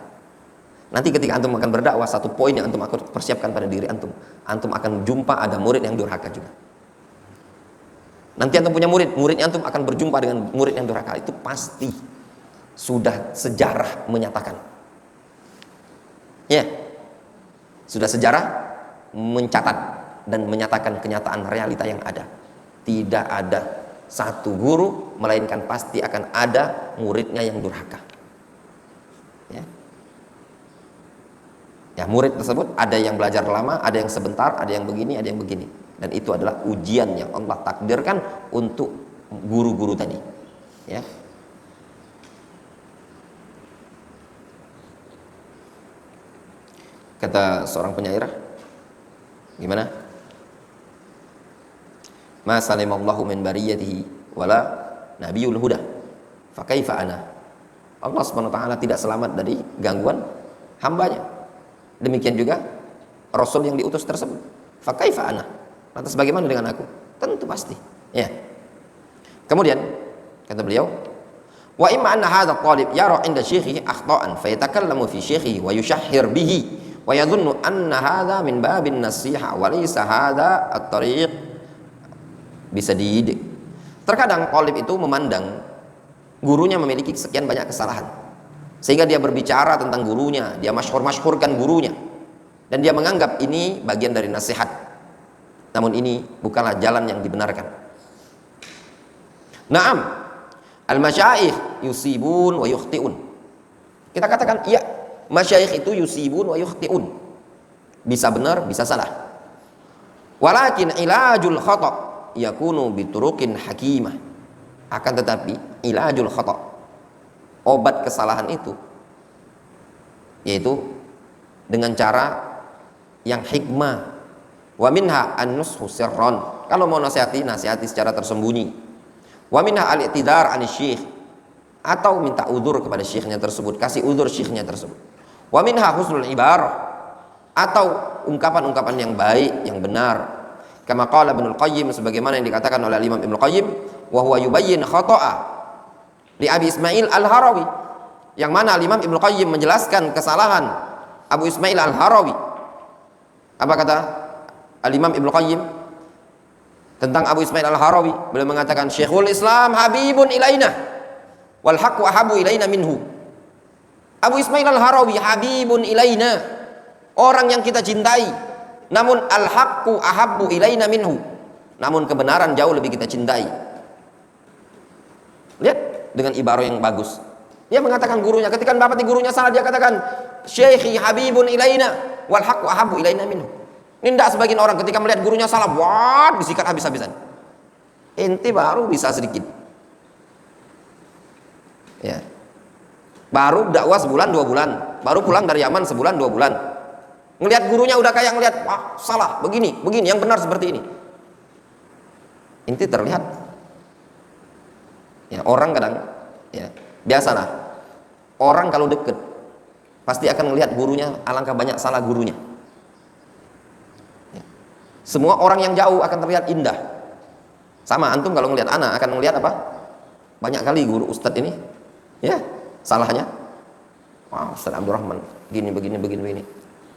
Nanti ketika antum akan berdakwah, satu poin yang antum akan persiapkan pada diri antum akan jumpa ada murid yang durhaka juga. Nanti antum punya muridnya antum akan berjumpa dengan murid yang durhaka. Itu pasti sudah sejarah menyatakan. Ya. Sudah sejarah mencatat dan menyatakan kenyataan realita yang ada. Tidak ada satu guru melainkan pasti akan ada muridnya yang durhaka. Ya, murid tersebut ada yang belajar lama, ada yang sebentar, ada yang begini, ada yang begini. Dan itu adalah ujian yang Allah takdirkan untuk guru-guru tadi. Ya. Kata seorang penyair, gimana? Ma salimallahu min bariyatihi wala nabiyul huda. Fa kaifa ana? Allah Subhanahu wa taala tidak selamat dari gangguan hambanya. Demikian juga Rasul yang diutus tersebut. Fa kaifa ana? Lantas bagaimana dengan aku? Tentu pasti. Ya. Kemudian kata beliau, wa imma anna hadha talib yara 'inda syekhihi akhta'an fa yatakallamu fi syekhihi wa yushahhir bihi wa yadhunnu anna hadha min babin nasiha wa laysa hadha at-tariq bisa dididik. Terkadang talib itu memandang gurunya memiliki sekian banyak kesalahan, sehingga dia berbicara tentang gurunya, dia masyhur-masyhurkan gurunya, dan dia menganggap ini bagian dari nasihat. Namun ini bukanlah jalan yang dibenarkan. Naam, al-masyayikh yusibun wa yukhti'un. Kita katakan, iya, masyayikh itu yusibun wa yukhti'un. Bisa benar, bisa salah. Walakin ilajul khata' yakunu biturukin hakimah. Akan tetapi ilajul khata', obat kesalahan itu yaitu dengan cara yang hikmah. Wa minha an-nushu sirran. Kalau mau nasihati, nasihati secara tersembunyi. Wa minha al-i'tidar anisy-syekh, atau minta udzur kepada syekhnya tersebut, kasih udzur syekhnya tersebut. Wa minha husnul ibarah, atau ungkapan-ungkapan yang baik, yang benar. Kama qala Ibnul Qayyim, sebagaimana yang dikatakan oleh Imam Ibnu Qayyim, wa huwa yubayyin khata'a li Abi Ismail Al-Harawi, yang mana Imam Ibnu Qayyim menjelaskan kesalahan Abu Ismail Al-Harawi. Apa kata Al-Imam Ibnu Qayyim tentang Abu Ismail Al-Harawi? Beliau mengatakan, Syekhul Islam habibun ilaina wal haqqu ahabu ilaina minhu. Abu Ismail Al-Harawi habibun ilaina, orang yang kita cintai, namun al-haqqu ahabbu ilaina minhu, namun kebenaran jauh lebih kita cintai. Lihat dengan ibarah yang bagus. Dia mengatakan gurunya, ketika dapati gurunya salah, dia katakan syekhi habibun ilaina wal haqqu ahabbu ilaina minhu. Ini tidak sebagian orang ketika melihat gurunya salah, wah, bisikan habis-habisan. Ente baru bisa sedikit. Ya. Baru dakwah sebulan 2 bulan, baru pulang dari Yaman sebulan 2 bulan. Ngelihat gurunya udah kayak ngelihat, wah, salah, begini, yang benar seperti ini. Ente terlihat. Ya, orang kadang, ya, biasalah. Orang kalau deket pasti akan melihat gurunya, alangkah banyak salah gurunya. Semua orang yang jauh akan terlihat indah. Sama antum kalau ngelihat anak akan melihat apa? Banyak kali guru ustadz ini, ya, salahnya. Wah, Ustadz Abdurrahman begini.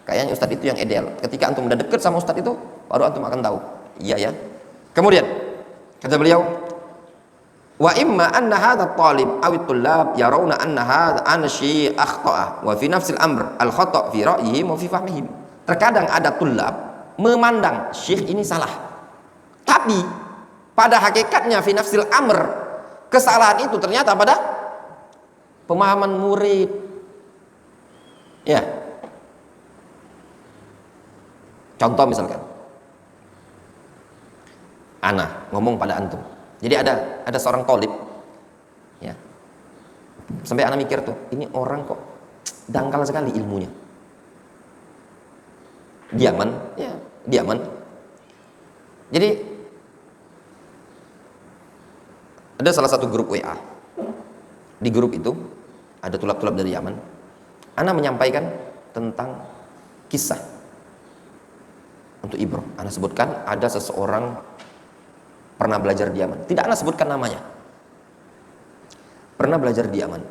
Kayaknya ustadz itu yang ideal. Ketika antum udah deket sama ustadz itu, baru antum akan tahu. Iya ya. Kemudian kata beliau, wa imma anna hadha at-talib aw at-tullab yarawna anna hadha anshi akhta'a wa fi nafsil amr al-khata' fi ra'yihim wa fi fahmihim. Terkadang ada tullab memandang syekh ini salah, tapi pada hakikatnya fi nafsil amr, kesalahan itu ternyata pada pemahaman murid. Ya, contoh misalkan ana ngomong pada antum, jadi ada seorang tolib, ya, sampai ana mikir tuh, ini orang kok dangkal sekali ilmunya, diaman, ya, diaman. Jadi ada salah satu grup WA. Di grup itu ada tulab-tulab dari Yaman. Ana menyampaikan tentang kisah untuk ibroh. Ana sebutkan ada seseorang pernah belajar di Yaman. Tidak ana sebutkan namanya. Pernah belajar di Yaman.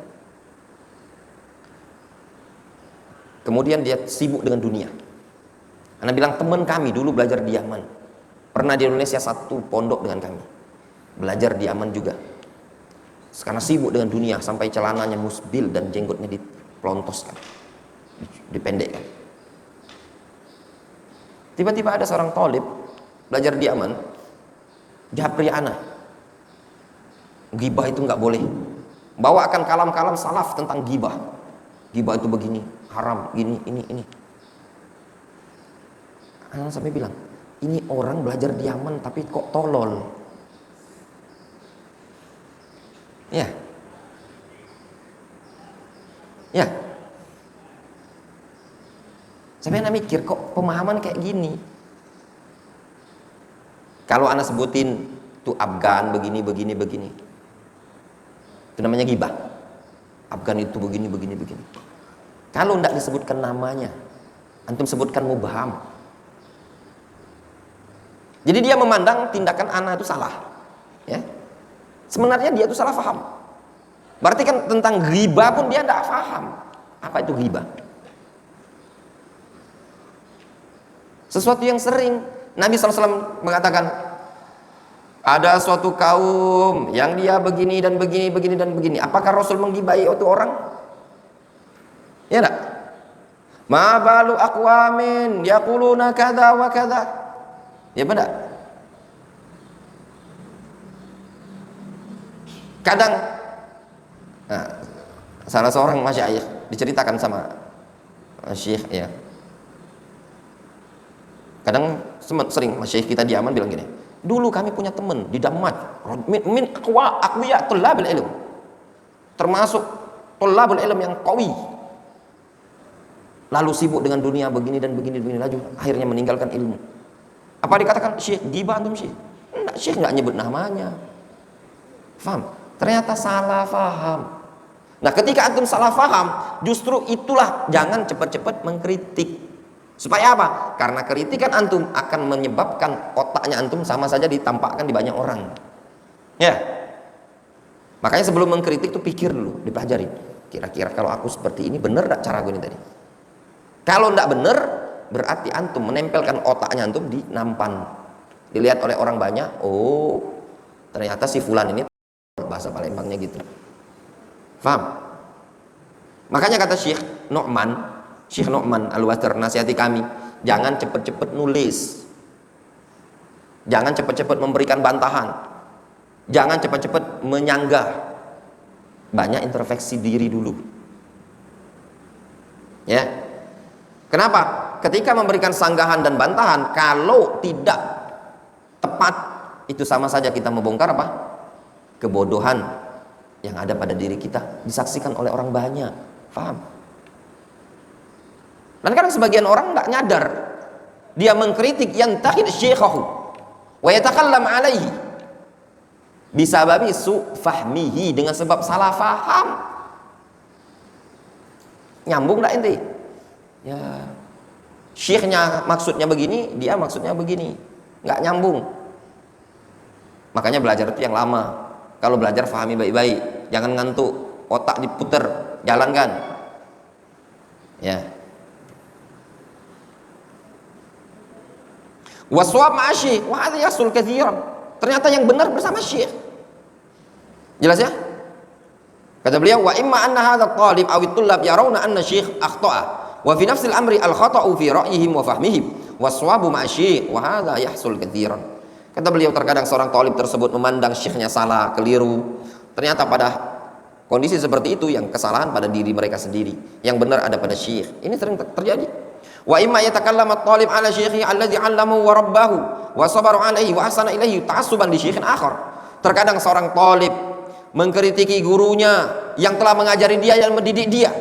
Kemudian dia sibuk dengan dunia. Ana bilang, teman kami dulu belajar di Yaman, pernah di Indonesia satu pondok dengan kami, belajar di Yaman juga. Karena sibuk dengan dunia sampai celananya musbil dan jenggotnya diplontoskan, dipendekkan. Tiba-tiba ada seorang tolib belajar di Yaman, japri ana, gibah itu nggak boleh, bawakan kalam-kalam salaf tentang gibah. Gibah itu begini, haram, ini. Ana sampai bilang, ini orang belajar di Yaman tapi kok tolol. Ya. Sampai ana mikir, kok pemahaman kayak gini. Kalau ana sebutin tuh Afgan begini. Itu namanya gibah. Afgan itu begini. Kalau tidak disebutkan namanya, antum sebutkan mubham. Jadi dia memandang tindakan ana itu salah, ya. Sebenarnya dia itu salah faham. Berarti kan tentang ghibah pun dia tidak faham. Apa itu ghibah? Sesuatu yang sering Nabi SAW mengatakan, ada suatu kaum yang dia begini dan begini, begini dan begini. Apakah Rasul menggibai itu orang? Ya enggak? Ma balu aqwamin yaquluna kadza wa kadza. Ya benar. Kadang salah seorang masyayikh diceritakan sama syekh ya. Kadang sering masyayikh kita di Yaman bilang gini, dulu kami punya teman di Damaj, min aqwiya tullabul ilm, termasuk tullabul ilm yang qawi, lalu sibuk dengan dunia begini dan begini laju, akhirnya meninggalkan ilmu. Apa dikatakan syekh ghibah antum syekh? Enggak, syekh enggak nyebut namanya. Faham? Ternyata salah faham. Nah, ketika antum salah faham, justru itulah jangan cepat-cepat mengkritik. Supaya apa? Karena kritikan antum akan menyebabkan otaknya antum sama saja ditampakkan di banyak orang. Ya. Makanya sebelum mengkritik tuh pikir dulu, dipelajari. Kira-kira kalau aku seperti ini benar enggak cara gue ini tadi? Kalau enggak benar, berarti antum menempelkan otaknya antum di nampan. Dilihat oleh orang banyak, oh, ternyata si fulan ini bahasa Palembangnya gitu. Faham? Makanya kata Syekh Nu'man Al-Wasir nasihati kami, jangan cepat-cepat nulis, jangan cepat-cepat memberikan bantahan, jangan cepat-cepat menyanggah, banyak introspeksi diri dulu. Ya, kenapa? Ketika memberikan sanggahan dan bantahan, kalau tidak tepat, itu sama saja kita membongkar apa? Kebodohan yang ada pada diri kita, disaksikan oleh orang banyak. Paham? Dan kadang sebagian orang nggak nyadar, dia mengkritik yang tahid syekhahu wa yatakallam alaihi bisababi su fahmihi, dengan sebab salah faham. Nyambung nggak ente? Ya, syekhnya maksudnya begini, dia maksudnya begini, nggak nyambung. Makanya belajar itu yang lama. Kalau belajar fahami baik-baik, jangan ngantuk, otak diputer, jalankan. Ya. Waswab ma'asyih wa hadha yasul katsiran. Ternyata yang benar bersama syekh. Jelas ya? Kata beliau, wa imma anna hadha talib aw at-tullab yarawna anna syekh akhta'a wa fi nafsil amri al-khata'u fi ra'yihim wa fahmihim waswabu ma'asyih wa hadha yahsul katsiran. Kata beliau, terkadang seorang talib tersebut memandang syekhnya salah, keliru. Ternyata pada kondisi seperti itu yang kesalahan pada diri mereka sendiri, yang benar ada pada syekh. Ini sering terjadi. Wa imma yatakallam at-talib ala syekhi alladhi 'allamahu wa rabbahu wa sabara 'alaihi wa ahsana ilaihi ta'assuban li syekhin akhar. Terkadang seorang talib mengkritiki gurunya yang telah mengajari dia, yang mendidik dia,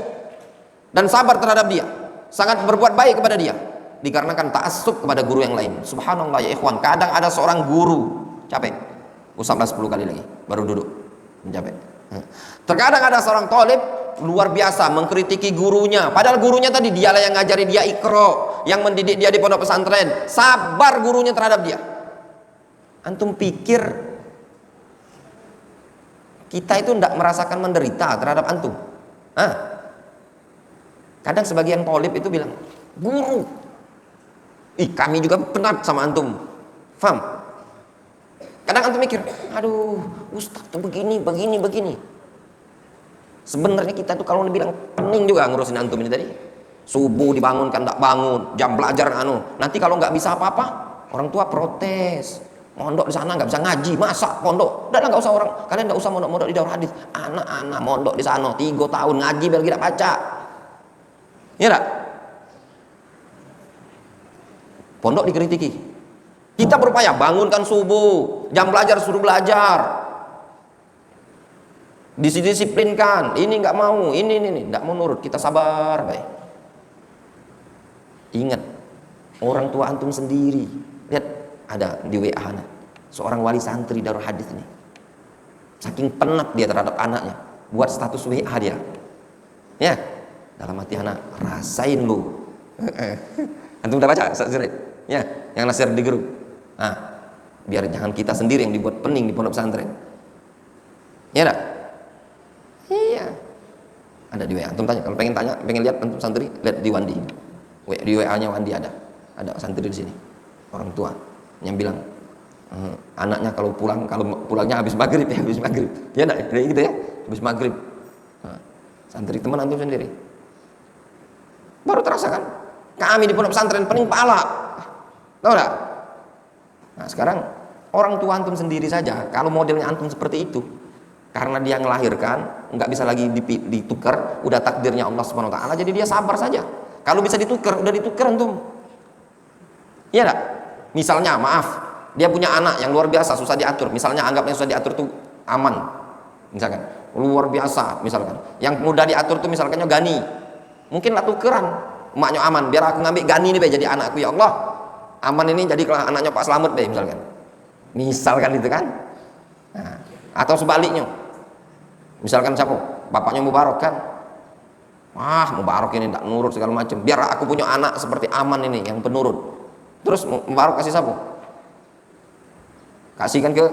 dan sabar terhadap dia, sangat berbuat baik kepada dia, dikarenakan ta'assub kepada guru yang lain. Subhanallah ya ikhwan, kadang ada seorang guru capek, usaplah 10 kali lagi baru duduk, capek. Terkadang ada seorang talib luar biasa mengkritiki gurunya, padahal gurunya tadi dialah yang ngajari dia Iqra, yang mendidik dia di pondok pesantren. Sabar gurunya terhadap dia. Antum pikir kita itu tidak merasakan menderita terhadap antum? Kadang sebagian talib itu bilang, guru, kami juga penat sama antum. Faham? Kadang antum mikir, aduh ustaz tuh begini. Sebenarnya kita tuh kalau dibilang pening juga ngurusin antum ini tadi. Subuh dibangunkan tak bangun, jam belajar nanti kalau nggak bisa apa-apa, orang tua protes. Mondok di sana nggak bisa ngaji, masa pondok? Udah nggak usah kalian nggak usah mondok di Darul Hadis. Anak-anak mondok di sana 3 tahun ngaji biar kita baca. Ya enggak? Pondok dikritiki. Kita berupaya bangunkan subuh, jam belajar suruh belajar. Disiplinkan, ini nggak mau, ini nggak mau nurut, kita sabar, baik. Ingat, orang tua antum sendiri, lihat ada di WA seorang wali santri Darul Hadis ini, saking penat dia terhadap anaknya, buat status WA dia, ya, dalam hati anak, rasain lu, antum udah baca, ya, yang nasihat di grup, biar jangan kita sendiri yang dibuat pening di pondok pesantren, ya enggak? Iya, ada di WA. Antum tanya, kalau pengen lihat antum santri, lihat di Wandi. Di WA-nya Wandi ada santri di sini, orang tua yang bilang, Anaknya kalau pulangnya habis maghrib ya, habis maghrib. Ya enggak, gitu ya, habis maghrib. Santri teman antum sendiri. Baru terasa kan? Kami di pondok pesantren pening pala. Tahu enggak? Nah, sekarang orang tua antum sendiri saja, kalau modelnya antum seperti itu, karena dia ngelahirkan, nggak bisa lagi ditukar, udah takdirnya Allah Subhanahu wa taala, jadi dia sabar saja. Kalau bisa ditukar, udah ditukar antum. Iya enggak? Misalnya, maaf, dia punya anak yang luar biasa, susah diatur. Misalnya anggapnya susah diatur tuh aman. Misalkan, luar biasa misalkan. Yang mudah diatur tuh misalkannya Gani. Mungkin lah tukeran. Emaknya aman, biar aku ngambil Gani nih, jadi anakku ya Allah. Aman ini jadi anaknya Pak Slamet deh misalkan. Misalkan itu kan. Nah, atau sebaliknya. Misalkan siapa? Bapaknya Mubarak kan. Mubarak ini tidak nurut segala macam. Biar aku punya anak seperti Aman ini yang penurut. Terus Mubarak kasih siapa? Kasihkan ke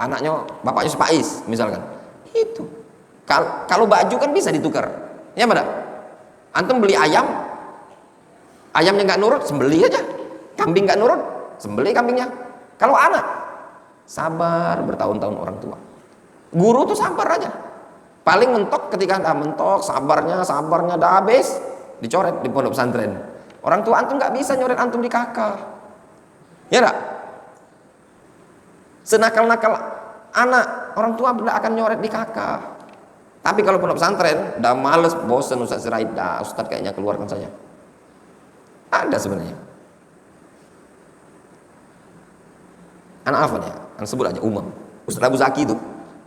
anaknya bapaknya Sepais misalkan. Itu. Kalau baju kan bisa ditukar. Ya mana? Antum beli ayam, ayamnya nggak nurut, sembeli aja. Kambing nggak nurut, sembeli kambingnya. Kalau anak, sabar bertahun-tahun orang tua. Guru tuh sabar aja. Paling mentok ketika mentok, sabarnya dah habis, dicoret di pondok pesantren. Orang tua antum nggak bisa nyoret antum di kakak. Ya enggak? Senakal-nakal anak, orang tua tidak akan nyoret di kakak. Tapi kalau pondok pesantren, udah males, bosen Ustaz Sirait, Ustaz kayaknya keluarkan saja. Ada sebenarnya. Anak apa nih? Anak sebut aja Umam. Ustaz Abu Zaki itu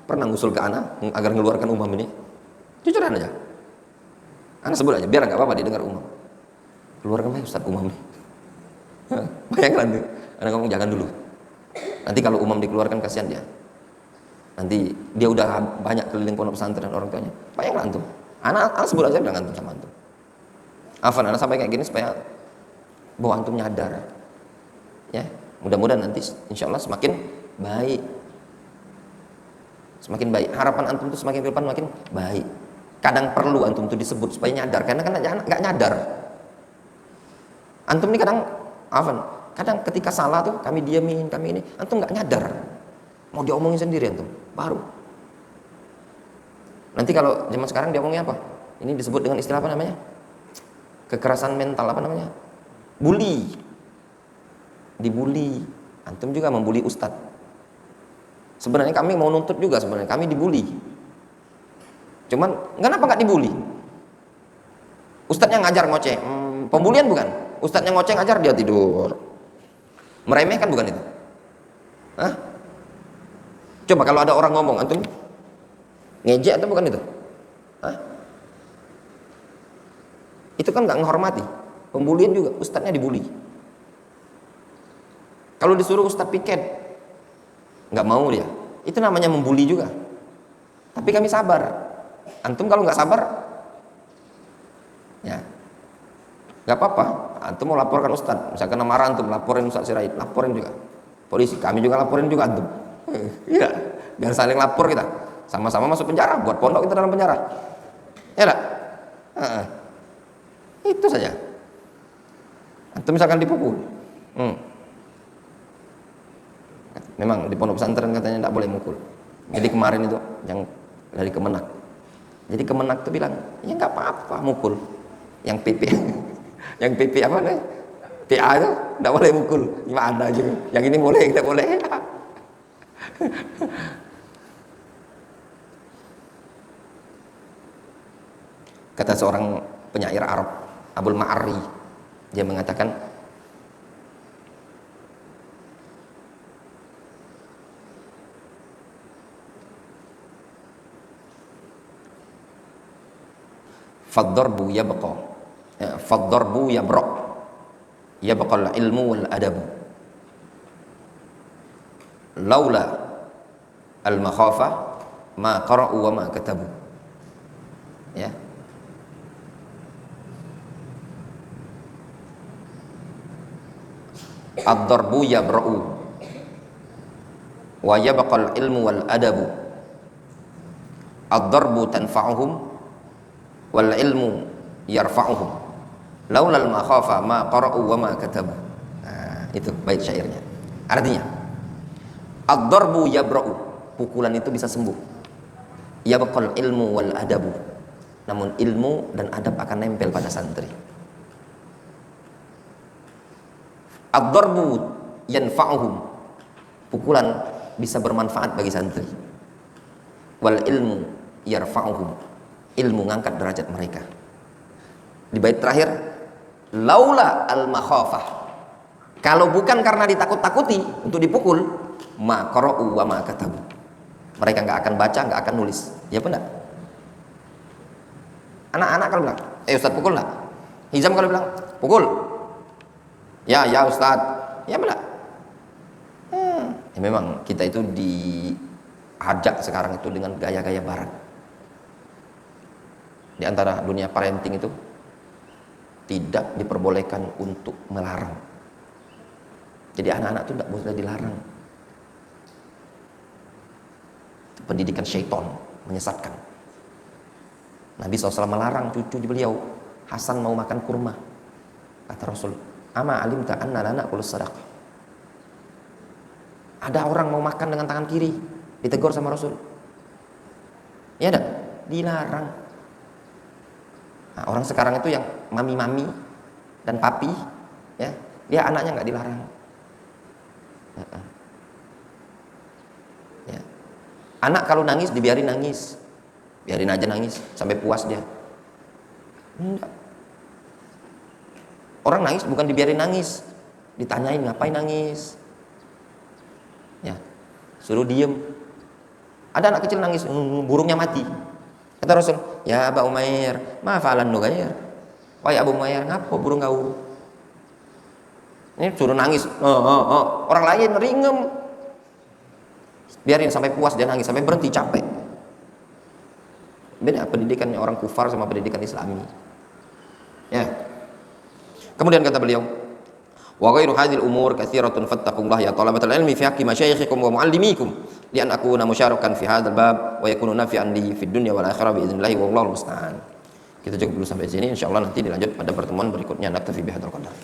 pernah ngusul ke anak agar mengeluarkan Umam ini. Jujuran aja. Anak sebut aja, biar nggak apa-apa didengar Umam. Keluarkan aja Ustaz Umam nih. Bayangkan tuh. Anak ngomong jangan dulu. Nanti kalau Umam dikeluarkan kasihan dia. Nanti dia udah banyak keliling pondok pesantren orang tuanya. Bayangkan antum. Anak sebut aja bilang antum sama antum. Afan, anak sampai kayak gini supaya bahwa antum nyadar. Ya, mudah-mudahan nanti insya Allah semakin baik. Semakin baik. Harapan antum tuh semakin ke depan makin baik. Kadang perlu antum tuh disebut supaya nyadar, karena kan anak nggak nyadar. Antum ini kadang ketika salah tuh kami diamin, kami ini, antum nggak nyadar. Mau diomongin sendiri antum, baru. Nanti kalau zaman sekarang diomongin apa? Ini disebut dengan istilah apa namanya? Kekerasan mental apa namanya? Bully. Dibully. Antum juga membuli ustadz. Sebenarnya kami mau nuntut juga sebenarnya, kami dibully. Cuman kenapa nggak dibully? Ustadznya ngajar ngoceh, pembulian bukan? Ustadznya ngoceh ngajar dia tidur. Meremehkan bukan itu? Hah? Coba kalau ada orang ngomong, antum ngejek atau bukan itu? Hah? Itu kan nggak menghormati. Pembulian juga, ustadznya dibully. Kalau disuruh ustadz piket, nggak mau dia. Itu namanya membuli juga. Tapi kami sabar. Antum kalau nggak sabar, ya nggak apa-apa. Antum mau laporkan ustadz, misalkan marah antum laporin Ustaz Sirait, laporin juga. Polisi, kami juga laporin juga antum. Iya, biar saling lapor kita. Sama-sama masuk penjara, buat pondok kita dalam penjara. Ya enggak? Itu saja. Antum misalkan dipukul. Memang di pondok pesantren katanya tidak boleh mukul. Jadi kemarin itu yang dari Kemenak. Jadi Kemenak tuh bilang, ya nggak apa-apa mukul. Yang PP, yang PP apa nih? PA itu tidak boleh mukul. Gimana aja? Yang ini boleh, kita boleh. Kata seorang penyair Arab, Abul Ma'arri, dia mengatakan, faddarbu yabqa, faddarbu yabra, yabqal ilmu wal adabu, laula al makhafa ma qara'u wa ma katabu. Ya, ad-darbu yabra'u wa yabqal ilmu wal adabu, ad-darbu tanfa'uhum wal ilmu yarfa'uhum laulal makhafa ma qara'u wa ma katabu. Nah, itu bait syairnya. Artinya, Ad-darbu yabra'u, pukulan itu bisa sembuh. Yabqal ilmu wal adabu, namun ilmu dan adab akan nempel pada santri. Ad-darbu yanfa'uhum, pukulan bisa bermanfaat bagi santri. Wal ilmu yarfa'uhum, ilmu ngangkat derajat mereka. Di bait terakhir, laula al-makhafah, kalau bukan karena ditakut-takuti untuk dipukul, ma qara'u wa ma katabu, mereka nggak akan baca, nggak akan nulis. Ya benar. Anak-anak kalau bilang, Ustaz pukul nggak? Hizam kalau bilang, pukul. Ya Ustaz. Ya benar. Ya memang kita itu diajak sekarang itu dengan gaya-gaya barat. Di antara dunia parenting itu tidak diperbolehkan untuk melarang. Jadi anak-anak itu tidak boleh dilarang. Pendidikan syaitan menyesatkan. Nabi SAW melarang cucu beliau, Hasan mau makan kurma. Kata Rasul, ama alimta anna lana kulus sadaqah. Ada orang mau makan dengan tangan kiri, ditegur sama Rasul. Ya dah, dilarang. Nah, orang sekarang itu yang mami-mami dan papi, ya, dia anaknya nggak dilarang. Ya. Anak kalau nangis dibiarin nangis, biarin aja nangis sampai puas dia. Enggak. Orang nangis bukan dibiarin nangis, ditanyain ngapain nangis. Ya, suruh diem. Ada anak kecil nangis, burungnya mati. Kata Rasul, ya Aba Umair, ma fa'alan nugair. Wahai Abu Umair, ngapa burung kau? Ini suruh nangis, orang lain ringem. Biarin sampai puas dia nangis, sampai berhenti capek. Beda pendidikannya orang kufar sama pendidikan Islami. Ya. Kemudian kata beliau, wa ghairu hadhil umur katsiratun fattaqullaha ya talabatal ilmi fi haqqi masyayikhikum wa muallimikum li an akuna musyarakan fi hadzal bab wa yakunu nafi'an li fid dunya wal akhirah bi idznillah wallahu musta'an. Kita cukup dulu sampai sini, insyaallah nanti dilanjut pada pertemuan berikutnya. Naktafi bihadzal qadar.